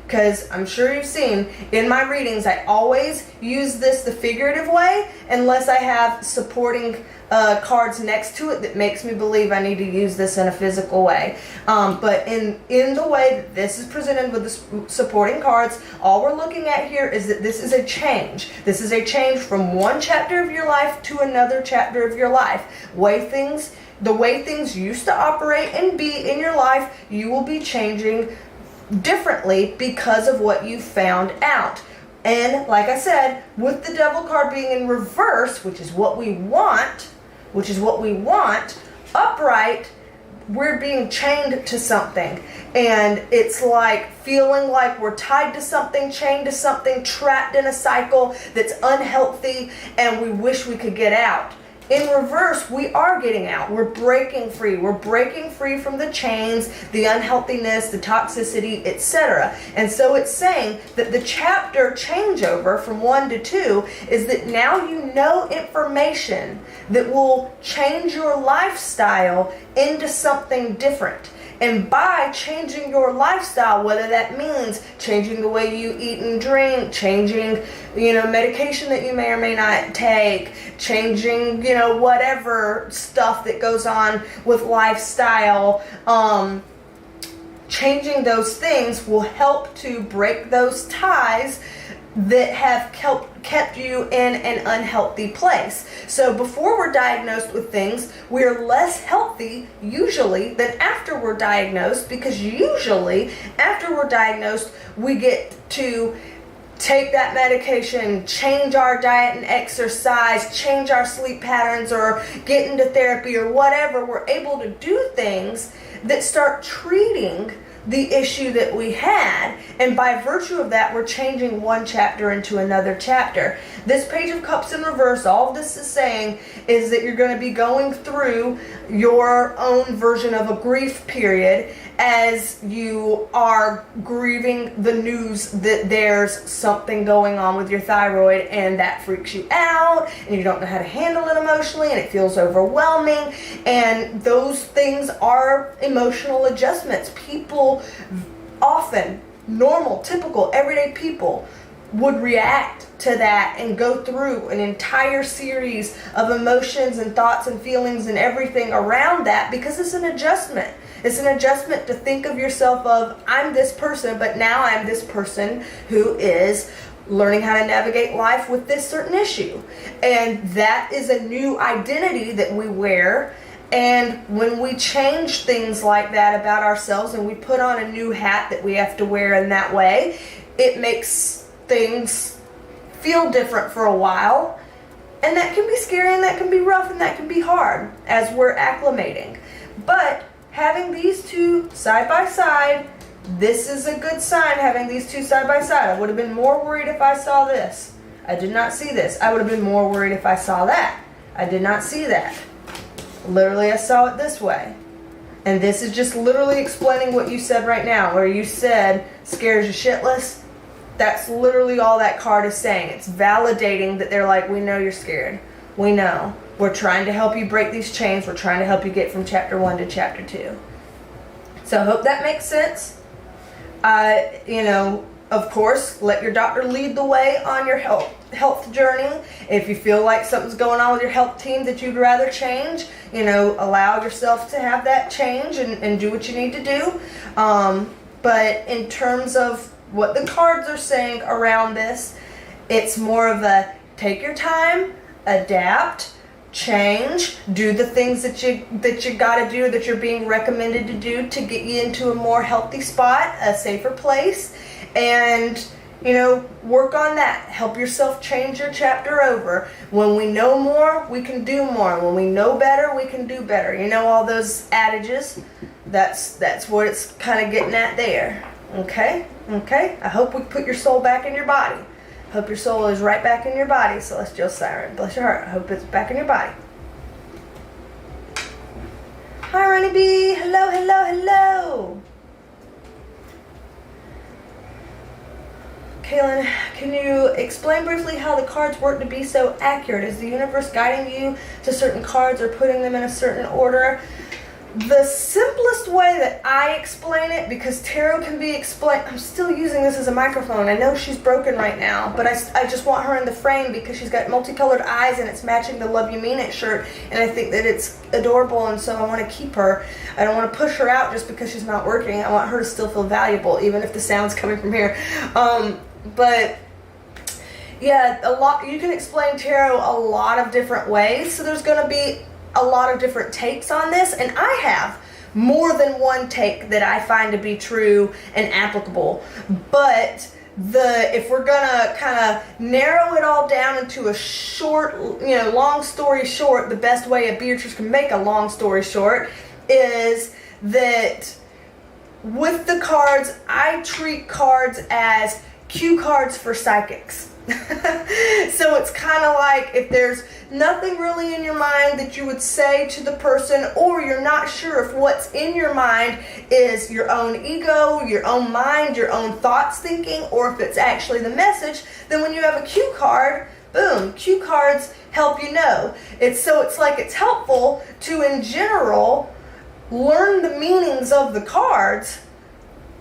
Because I'm sure you've seen in my readings, I always use this the figurative way unless I have supporting cards next to it that makes me believe I need to use this in a physical way. But in the way that this is presented with the supporting cards, all we're looking at here is that this is a change. This is a change from one chapter of your life to another chapter of your life. The way things used to operate and be in your life, you will be changing differently because of what you found out. And like I said, with the devil card being in reverse, which is what we want, upright, we're being chained to something. And it's like feeling like we're tied to something, chained to something, trapped in a cycle that's unhealthy, and we wish we could get out. In reverse, we are getting out. We're breaking free. We're breaking free from the chains, the unhealthiness, the toxicity, etc. And so it's saying that the chapter changeover from 1 to 2 is that now you know information that will change your lifestyle into something different. And by changing your lifestyle, whether that means changing the way you eat and drink, changing, medication that you may or may not take, changing, whatever stuff that goes on with lifestyle, changing those things will help to break those ties that have kept you in an unhealthy place. So before we're diagnosed with things, we're less healthy usually than after we're diagnosed, because usually after we're diagnosed, we get to take that medication, change our diet and exercise, change our sleep patterns, or get into therapy or whatever. We're able to do things that start treating the issue that we had, and by virtue of that, we're changing one chapter into another chapter. This Page of Cups in reverse, all of this is saying is that you're going to be going through your own version of a grief period as you are grieving the news that there's something going on with your thyroid, and that freaks you out, and you don't know how to handle it emotionally, and it feels overwhelming. And those things are emotional adjustments. People often, normal, typical, everyday people would react to that and go through an entire series of emotions and thoughts and feelings and everything around that, because it's an adjustment. It's an adjustment to think of yourself of, I'm this person, but now I'm this person who is learning how to navigate life with this certain issue. And that is a new identity that we wear. And when we change things like that about ourselves and we put on a new hat that we have to wear in that way, it makes things feel different for a while. And that can be scary, and that can be rough, and that can be hard as we're acclimating. But having these two side by side, this is a good sign, having these two side by side. I would have been more worried if I saw this. I did not see this. I would have been more worried if I saw that. I did not see that. Literally, I saw it this way. And this is just literally explaining what you said right now, where you said scares you shitless. That's literally all that card is saying. It's validating that they're like, we know you're scared. We know. We're trying to help you break these chains. We're trying to help you get from chapter 1 to chapter 2. So I hope that makes sense. Of course, let your doctor lead the way on your health journey. If you feel like something's going on with your health team that you'd rather change, allow yourself to have that change and do what you need to do. But in terms of what the cards are saying around this, it's more of a take your time, adapt, change, do the things that you got to do, that you're being recommended to do to get you into a more healthy spot, a safer place, and work on that. Help yourself change your chapter over. When we know more, we can do more. When we know better, we can do better. All those adages. That's what it's kind of getting at there. Okay? I hope we put your soul back in your body. Hope your soul is right back in your body, Celestial Siren. Bless your heart. I hope it's back in your body. Hi, Ronnie B. Hello. Kaylin, can you explain briefly how the cards work to be so accurate? Is the universe guiding you to certain cards or putting them in a certain order? The simplest way that I explain it, because tarot can be explained, I'm still using this as a microphone. I know she's broken right now, but I just want her in the frame because she's got multicolored eyes and it's matching the Love You Mean It shirt, and I think that it's adorable, and so I want to keep her. I don't want to push her out just because she's not working. I want her to still feel valuable, even if the sound's coming from here. But yeah, you can explain tarot a lot of different ways, so there's going to be a lot of different takes on this, and I have more than one take that I find to be true and applicable. But if we're gonna kind of narrow it all down into a short, long story short, the best way a Beatrice can make a long story short is that with the cards, I treat cards as cue cards for psychics. So it's kind of like if there's nothing really in your mind that you would say to the person, or you're not sure if what's in your mind is your own ego, your own mind, your own thoughts thinking, or if it's actually the message, then when you have a cue card, boom, cue cards help you know. It's like it's helpful to, in general, learn the meanings of the cards,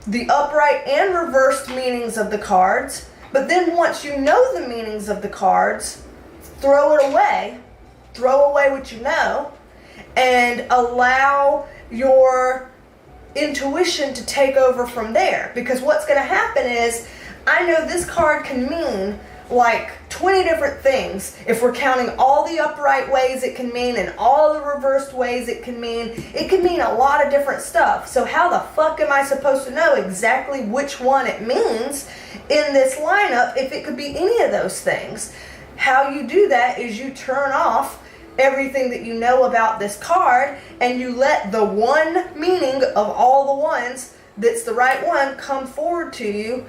the upright and reversed meanings of the cards. But then once you know the meanings of the cards, throw it away. Throw away what you know and allow your intuition to take over from there. Because what's going to happen is I know this card can mean like 20 different things. If we're counting all the upright ways it can mean and all the reversed ways it can mean a lot of different stuff. So how the fuck am I supposed to know exactly which one it means in this lineup if it could be any of those things? How you do that is you turn off everything that you know about this card and you let the one meaning of all the ones that's the right one come forward to you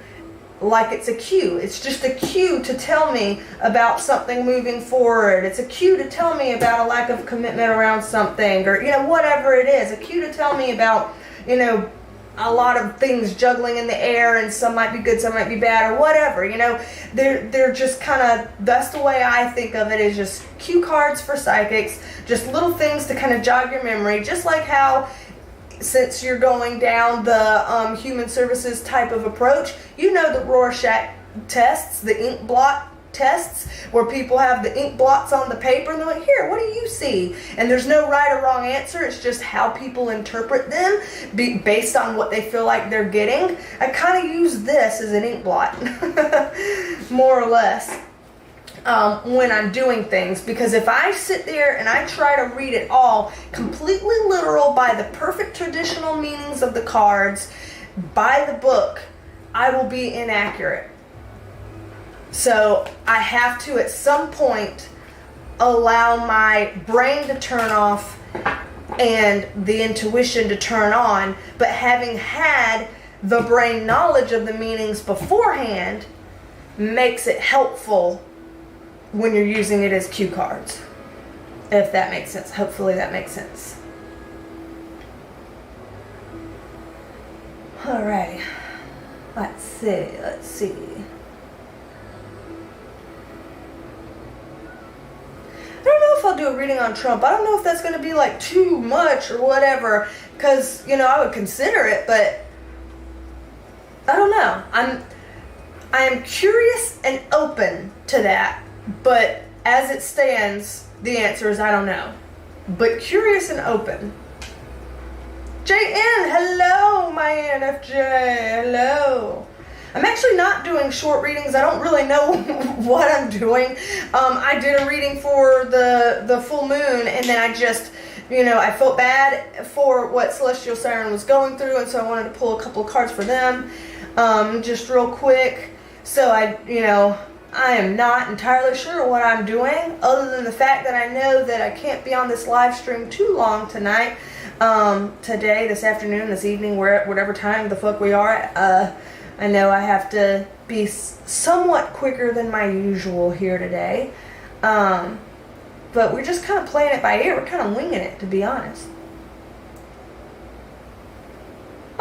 like it's a cue. It's just a cue to tell me about something moving forward. It's a cue to tell me about a lack of commitment around something, or, you know, whatever it is. A cue to tell me about, you know, a lot of things juggling in the air, and some might be good, some might be bad, or whatever. You know, they're just kind of, that's the way I think of it, is just cue cards for psychics, just little things to kind of jog your memory, just like how, since you're going down the human services type of approach, you know the Rorschach tests, the ink blot tests, where people have the ink blots on the paper and they're like, here, what do you see? And there's no right or wrong answer. It's just how people interpret them based on what they feel like they're getting. I kind of use this as an ink blot, more or less. When I'm doing things, because if I sit there and I try to read it all completely literal by the perfect traditional meanings of the cards, by the book, I will be inaccurate. So I have to at some point allow my brain to turn off and the intuition to turn on, but having had the brain knowledge of the meanings beforehand makes it helpful when you're using it as cue cards, if that makes sense. Hopefully that makes sense. Alright, let's see. I don't know if I'll do a reading on Trump. I don't know if that's going to be like too much or whatever, because, you know, I would consider it, but I don't know. I am curious and open to that. But as it stands, the answer is I don't know. But curious and open. JN, hello, my NFJ, hello. I'm actually not doing short readings. I don't really know what I'm doing. I did a reading for the full moon, and then I just, you know, I felt bad for what Celestial Siren was going through, and so I wanted to pull a couple of cards for them, just real quick. So I am not entirely sure what I'm doing, other than the fact that I know that I can't be on this live stream too long tonight, today, this afternoon, this evening, whatever time the fuck we are. I know I have to be somewhat quicker than my usual here today, but we're just kind of playing it by ear. We're kind of winging it, to be honest.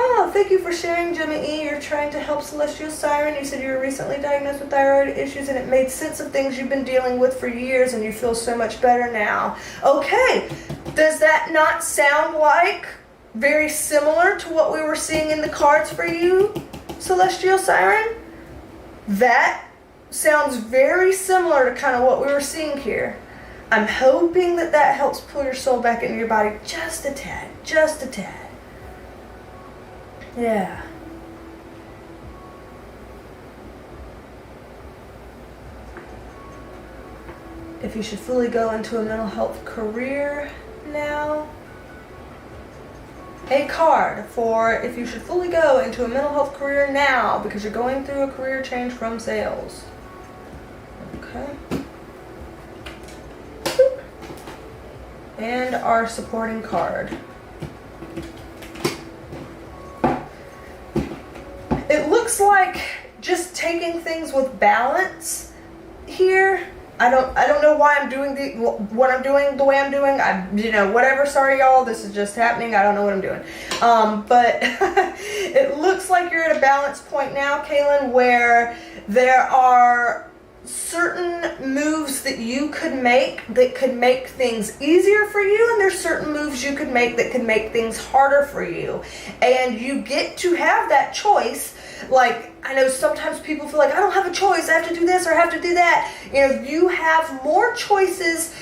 Oh, thank you for sharing, Jimmy E. You're trying to help Celestial Siren. You said you were recently diagnosed with thyroid issues, and it made sense of things you've been dealing with for years, and you feel so much better now. Okay, does that not sound like very similar to what we were seeing in the cards for you, Celestial Siren? That sounds very similar to kind of what we were seeing here. I'm hoping that that helps pull your soul back into your body just a tad, just a tad. Yeah. If you should fully go into a mental health career now. A card for if you should fully go into a mental health career now because you're going through a career change from sales. Okay. And our supporting card. It looks like just taking things with balance here. I don't know why I'm doing what I'm doing the way I'm doing. Whatever. Sorry, y'all. This is just happening. I don't know what I'm doing. But it looks like you're at a balance point now, Kaylin, where there are certain moves that you could make that could make things easier for you, and there's certain moves you could make that could make things harder for you. And you get to have that choice. Like, I know sometimes people feel like, I don't have a choice, I have to do this or I have to do that. You have more choices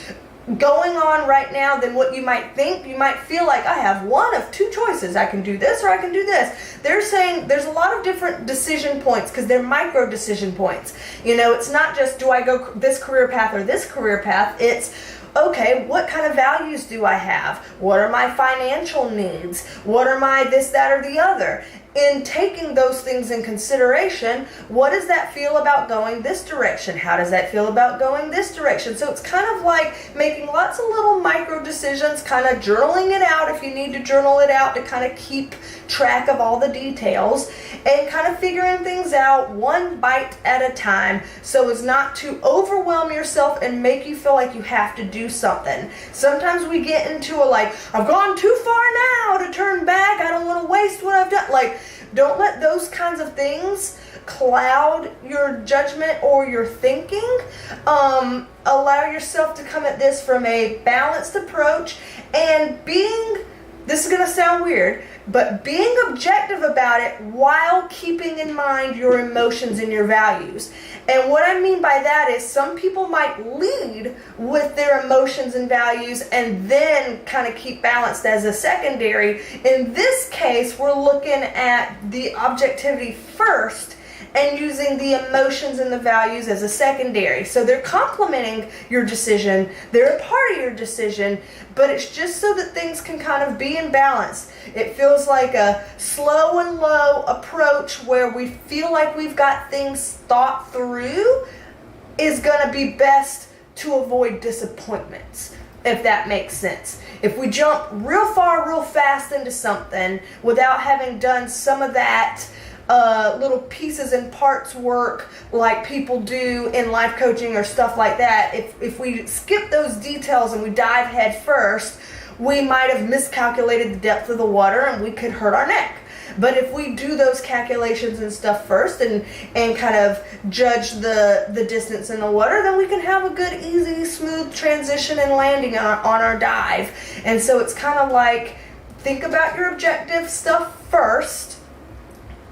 going on right now than what you might think. You might feel like, I have one of two choices. I can do this or I can do this. They're saying there's a lot of different decision points because they're micro decision points. You know, it's not just, do I go this career path or this career path? It's, okay, what kind of values do I have? What are my financial needs? What are my this, that, or the other? In taking those things in consideration, what does that feel about going this direction? How does that feel about going this direction? So it's kind of like making lots of little micro decisions, kind of journaling it out if you need to journal it out to kind of keep track of all the details, and kind of figuring things out one bite at a time so as not to overwhelm yourself and make you feel like you have to do something. Sometimes we get into a like, I've gone too far now to turn back, I don't want to waste what I've done. Like, don't let those kinds of things cloud your judgment or your thinking. Allow yourself to come at this from a balanced approach and being, this is going to sound weird, but being objective about it while keeping in mind your emotions and your values. And what I mean by that is some people might lead with their emotions and values and then kind of keep balanced as a secondary. In this case, we're looking at the objectivity first and using the emotions and the values as a secondary. So they're complementing your decision, they're a part of your decision, but it's just so that things can kind of be in balance. It feels like a slow and low approach where we feel like we've got things thought through is going to be best to avoid disappointments, if that makes sense. If we jump real far, real fast into something without having done some of that little pieces and parts work like people do in life coaching or stuff like that, if we skip those details and we dive head first, we might have miscalculated the depth of the water and we could hurt our neck. But if we do those calculations and stuff first and kind of judge the distance in the water, then we can have a good, easy, smooth transition and landing on our dive. And so it's kind of like, think about your objective stuff first.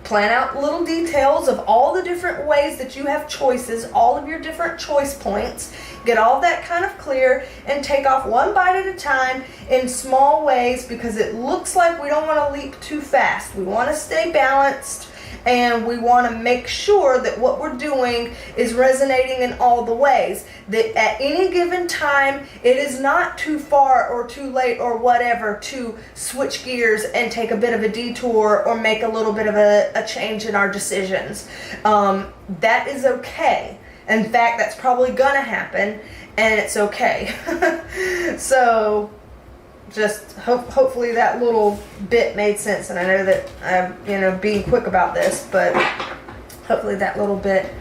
Plan out little details of all the different ways that you have choices, all of your different choice points. Get all that kind of clear and take off one bite at a time in small ways because it looks like we don't want to leap too fast. We want to stay balanced and we want to make sure that what we're doing is resonating in all the ways. That at any given time, it is not too far or too late or whatever to switch gears and take a bit of a detour or make a little bit of a change in our decisions. That is okay. In fact, that's probably gonna happen, and it's okay. So, just hopefully that little bit made sense, and I know that I'm being quick about this, but hopefully that little bit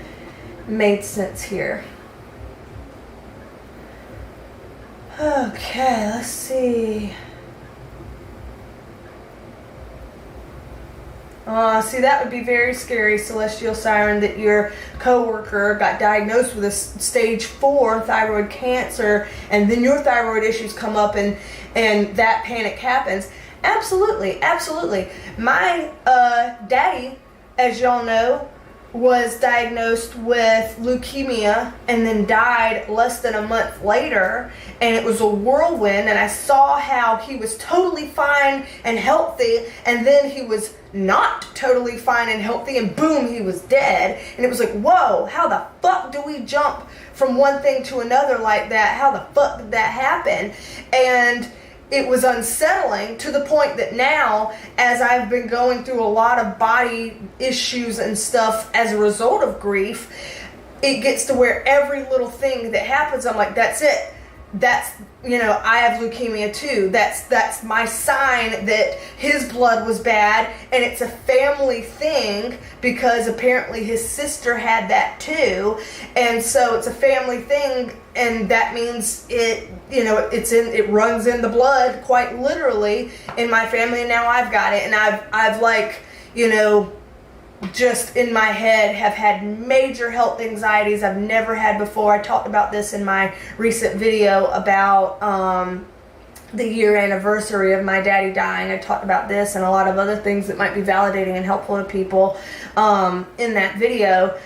made sense here. Okay, let's see. See, that would be very scary, Celestial Siren, that your coworker got diagnosed with a stage 4 thyroid cancer, and then your thyroid issues come up, and that panic happens. Absolutely, absolutely. My daddy, as y'all know, was diagnosed with leukemia and then died less than a month later, and it was a whirlwind, and I saw how he was totally fine and healthy, and then he was not totally fine and healthy, and boom, he was dead. And it was like, whoa, how the fuck do we jump from one thing to another like that? How the fuck did that happen? And it was unsettling to the point that now, as I've been going through a lot of body issues and stuff as a result of grief, it gets to where every little thing that happens, I'm like, that's it. That's, I have leukemia too. That's my sign that his blood was bad, and it's a family thing because apparently his sister had that too, and so it's a family thing, and that means it runs in the blood quite literally in my family, and now I've got it, and I've just in my head have had major health anxieties I've never had before. I talked about this in my recent video about the year anniversary of my daddy dying. I talked about this and a lot of other things that might be validating and helpful to people in that video.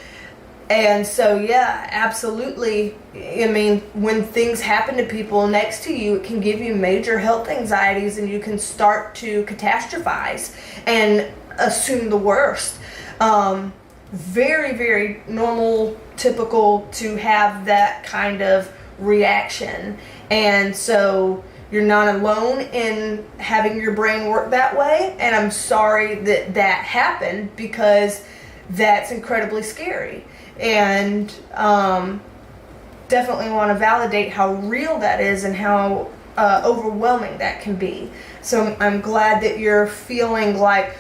And so, yeah, absolutely. I mean, when things happen to people next to you, it can give you major health anxieties, and you can start to catastrophize and assume the worst. Very, very normal, typical to have that kind of reaction. And so you're not alone in having your brain work that way. And I'm sorry that that happened, because that's incredibly scary. And definitely want to validate how real that is and how overwhelming that can be. So I'm glad that you're feeling like,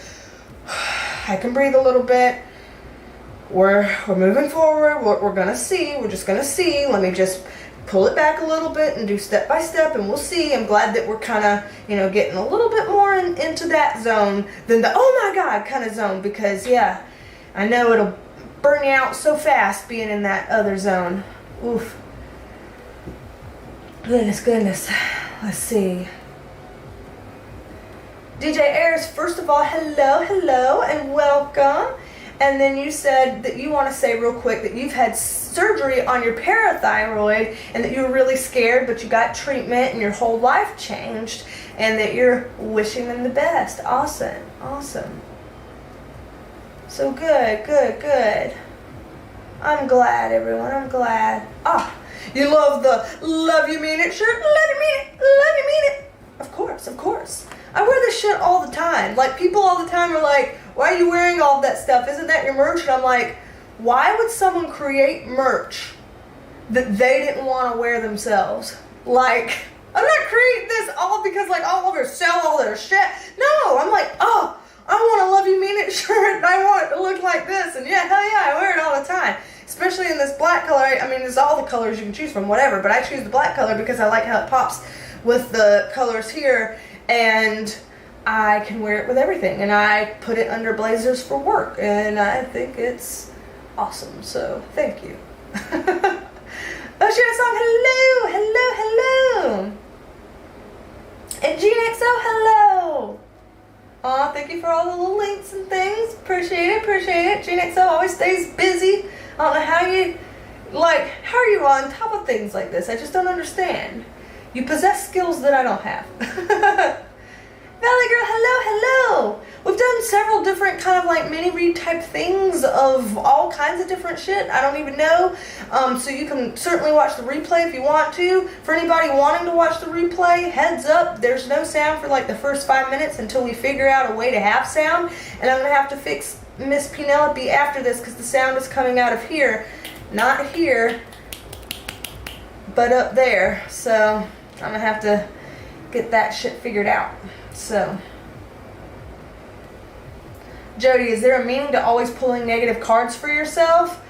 I can breathe a little bit. We're moving forward. We're gonna see. We're just gonna see. Let me just pull it back a little bit and do step by step, and we'll see. I'm glad that we're kind of, getting a little bit more into that zone than the oh my God kind of zone, because yeah, I know it'll burn you out so fast being in that other zone. Oof. Goodness. Let's see. DJ Ayers, first of all, hello, and welcome. And then you said that you want to say real quick that you've had surgery on your parathyroid, and that you were really scared, but you got treatment and your whole life changed, and that you're wishing them the best. Awesome. So good. I'm glad, everyone. I'm glad. You love the love you mean it shirt? Love you mean it. Of course. I wear this shit all the time. Like, people all the time are like, why are you wearing all that stuff? Isn't that your merch? And I'm like, why would someone create merch that they didn't want to wear themselves? Like, I'm not creating this all because, like, I'll ever sell all their shit. No, I'm like, I want a love you mean it shirt, and I want it to look like this. And yeah, hell yeah, I wear it all the time. Especially in this black color. I mean, there's all the colors you can choose from, whatever. But I choose the black color because I like how it pops with the colors here. And I can wear it with everything. And I put it under blazers for work. And I think it's awesome. So, thank you. Oceana Song, hello. And GNXO, hello. Aw, thank you for all the little links and things. Appreciate it. GNXO always stays busy. I don't know how are you on top of things like this? I just don't understand. You possess skills that I don't have. Valley Girl, hello. We've done several different kind of like mini read type things of all kinds of different shit. I don't even know. So you can certainly watch the replay if you want to. For anybody wanting to watch the replay, heads up, there's no sound for like the first 5 minutes until we figure out a way to have sound. And I'm going to have to fix Miss Penelope after this, because the sound is coming out of here. Not here, but up there. So I'm going to have to get that shit figured out. So, Jody, is there a meaning to always pulling negative cards for yourself?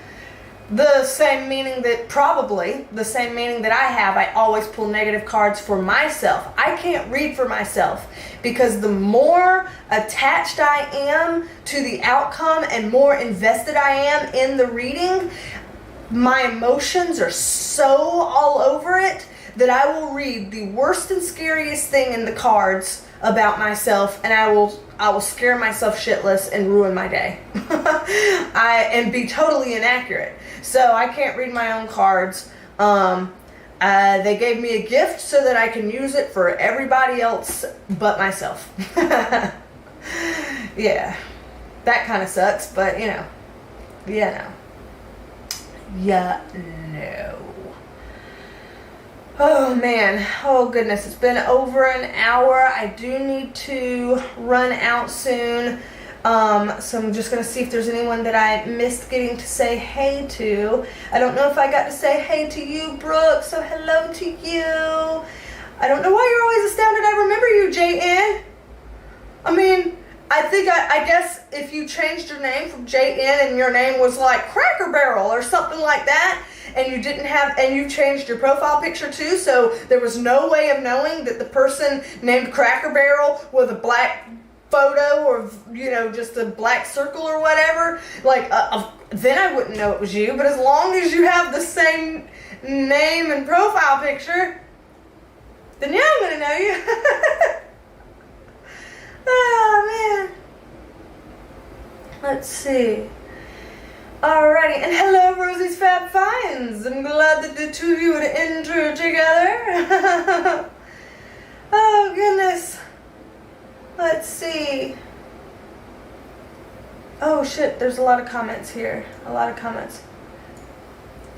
The same meaning that I have. I always pull negative cards for myself. I can't read for myself, because the more attached I am to the outcome and more invested I am in the reading, my emotions are so all over it that I will read the worst and scariest thing in the cards about myself, and I will scare myself shitless and ruin my day. And be totally inaccurate. So I can't read my own cards. They gave me a gift so that I can use it for everybody else but myself. Yeah. That kind of sucks, but no. Oh man, oh goodness, it's been over an hour. I do need to run out soon. So I'm just going to see if there's anyone that I missed getting to say hey to. I don't know if I got to say hey to you, Brooke, so hello to you. I don't know why you're always astounded I remember you, JN. I mean, I guess if you changed your name from JN and your name was like Cracker Barrel or something like that, and you you changed your profile picture too, so there was no way of knowing that the person named Cracker Barrel with a black photo or, just a black circle or whatever, then I wouldn't know it was you. But as long as you have the same name and profile picture, then yeah, I'm gonna know you. Oh man. Let's see. Alrighty, and hello, Rosie's Fab Finds. I'm glad that the two of you would enter together. Oh, goodness. Let's see. Oh, shit, there's a lot of comments here. A lot of comments.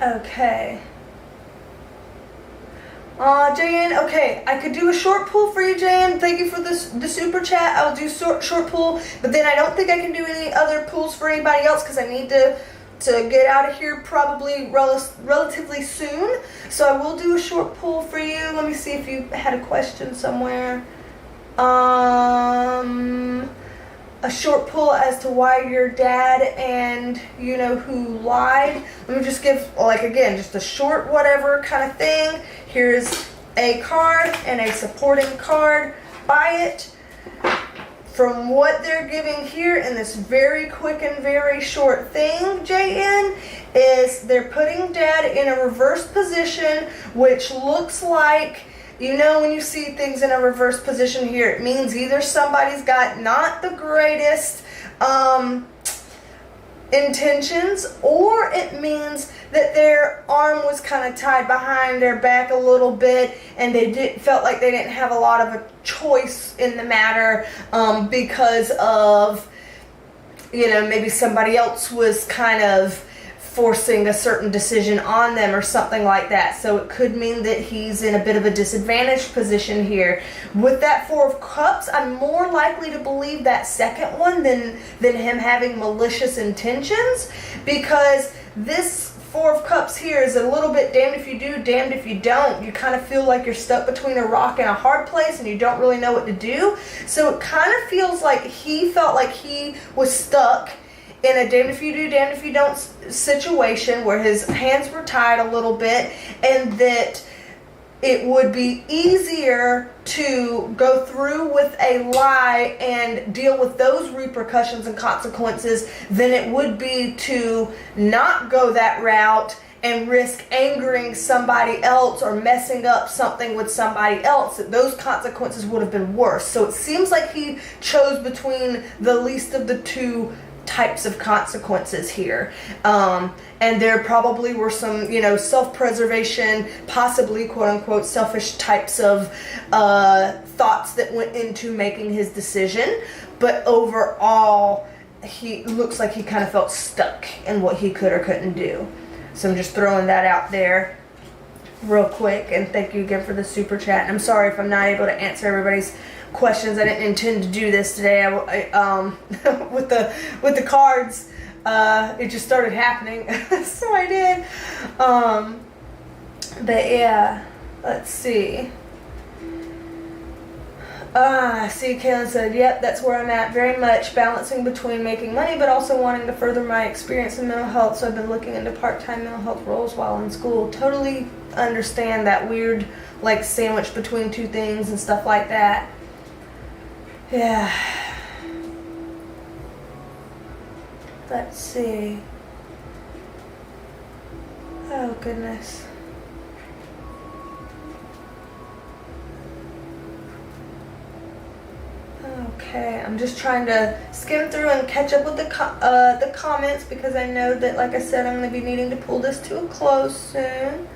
Okay. Jan, okay, I could do a short pull for you, Jan. Thank you for the super chat. I'll do short pull, but then I don't think I can do any other pulls for anybody else because I need to get out of here probably relatively soon. So I will do a short pull for you. Let me see if you had a question somewhere. A short pull as to why your dad and you know who lied. Let me just give, like, again, just a short whatever kind of thing. Here's a card and a supporting card by it. From what they're giving here in this very quick and very short thing, JN, is they're putting dad in a reverse position, which looks like, you know, when you see things in a reverse position here, it means either somebody's got not the greatest intentions, or it means that their arm was kind of tied behind their back a little bit, and they felt like they didn't have a lot of a choice in the matter because of, you know, maybe somebody else was kind of forcing a certain decision on them or something like that. So it could mean that he's in a bit of a disadvantaged position here. With that Four of Cups, I'm more likely to believe that second one than him having malicious intentions, because this Four of Cups here is a little bit damned if you do, damned if you don't. You kind of feel like you're stuck between a rock and a hard place and you don't really know what to do. So it kind of feels like he felt like he was stuck in a damned if you do, damned if you don't situation where his hands were tied a little bit, and that it would be easier to go through with a lie and deal with those repercussions and consequences than it would be to not go that route and risk angering somebody else or messing up something with somebody else. Those consequences would have been worse. So it seems like he chose between the least of the two types of consequences here. And there probably were some, you know, self-preservation, possibly quote-unquote selfish types of thoughts that went into making his decision. But overall, he looks like he kind of felt stuck in what he could or couldn't do. So I'm just throwing that out there real quick. And thank you again for the super chat. And I'm sorry if I'm not able to answer everybody's questions. I didn't intend to do this today. With the cards, it just started happening, so I did. But yeah, let's see. See, Kaylin said, yep, that's where I'm at, very much balancing between making money but also wanting to further my experience in mental health, so I've been looking into part-time mental health roles while in school. Totally understand that weird, like, sandwich between two things and stuff like that. Yeah. Let's see. Oh, goodness. Okay, I'm just trying to skim through and catch up with the comments, because I know that, like I said, I'm going to be needing to pull this to a close soon.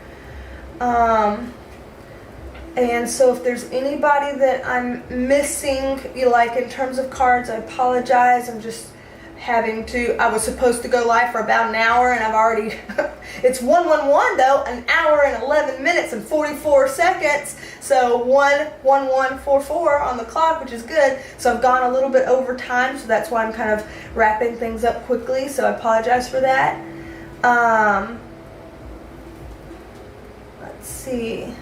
And so if there's anybody that I'm missing, like in terms of cards, I apologize. I'm just having to, I was supposed to go live for about an hour, and I've already, it's 111 though, an hour and 11 minutes and 44 seconds. So 1:11:44 on the clock, which is good. So I've gone a little bit over time, so that's why I'm kind of wrapping things up quickly. So I apologize for that. Let's see.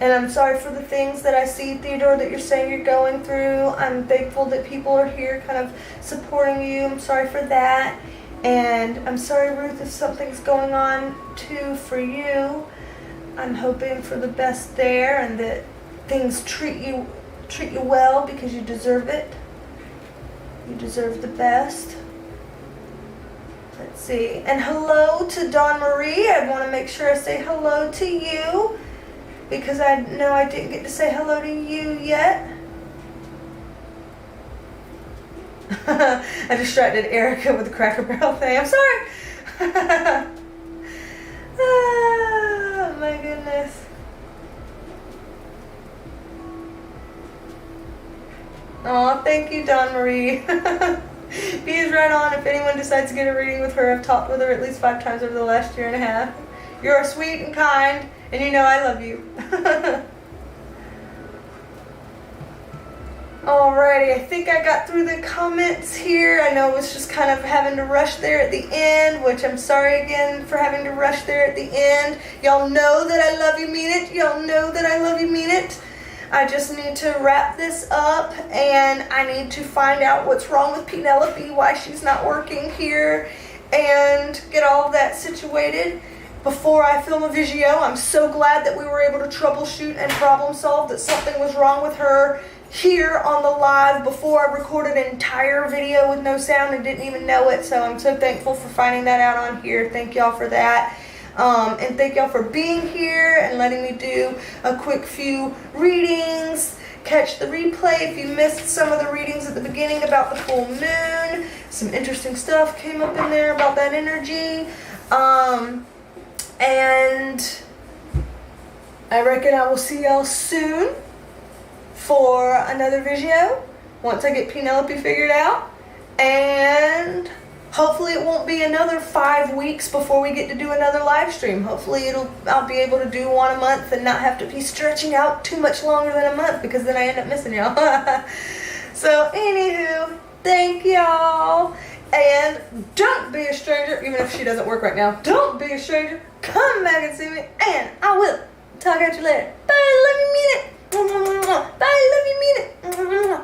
And I'm sorry for the things that I see, Theodore, that you're saying you're going through. I'm thankful that people are here kind of supporting you. I'm sorry for that. And I'm sorry, Ruth, if something's going on too for you. I'm hoping for the best there, and that things treat you well, because you deserve it. You deserve the best. Let's see. And hello to Dawn Marie. I want to make sure I say hello to you, because I know I didn't get to say hello to you yet. I distracted Erica with the Cracker Barrel thing. I'm sorry. Oh, my goodness. Oh, thank you, Dawn Marie. B is right on. If anyone decides to get a reading with her, I've talked with her at least 5 times over the last year and a half. You're sweet and kind, and you know I love you. Alrighty, I think I got through the comments here. I know I was just kind of having to rush there at the end, which I'm sorry again for having to rush there at the end. Y'all know that I love you, mean it. Y'all know that I love you, mean it. I just need to wrap this up, and I need to find out what's wrong with Penelope, why she's not working here, and get all of that situated before I film a video. I'm so glad that we were able to troubleshoot and problem solve that something was wrong with her here on the live before I recorded an entire video with no sound and didn't even know it. So I'm so thankful for finding that out on here. Thank y'all for that. And thank y'all for being here and letting me do a quick few readings. Catch the replay if you missed some of the readings at the beginning about the full moon. Some interesting stuff came up in there about that energy. And I reckon I will see y'all soon for another video once I get Penelope figured out. And hopefully it won't be another 5 weeks before we get to do another live stream. Hopefully I'll be able to do one a month and not have to be stretching out too much longer than a month, because then I end up missing y'all. So anywho, thank y'all. And don't be a stranger, even if she doesn't work right now. Don't be a stranger. Come back and see me, and I will talk at you later. Bye, love you, mean it. Bye, love you, mean it.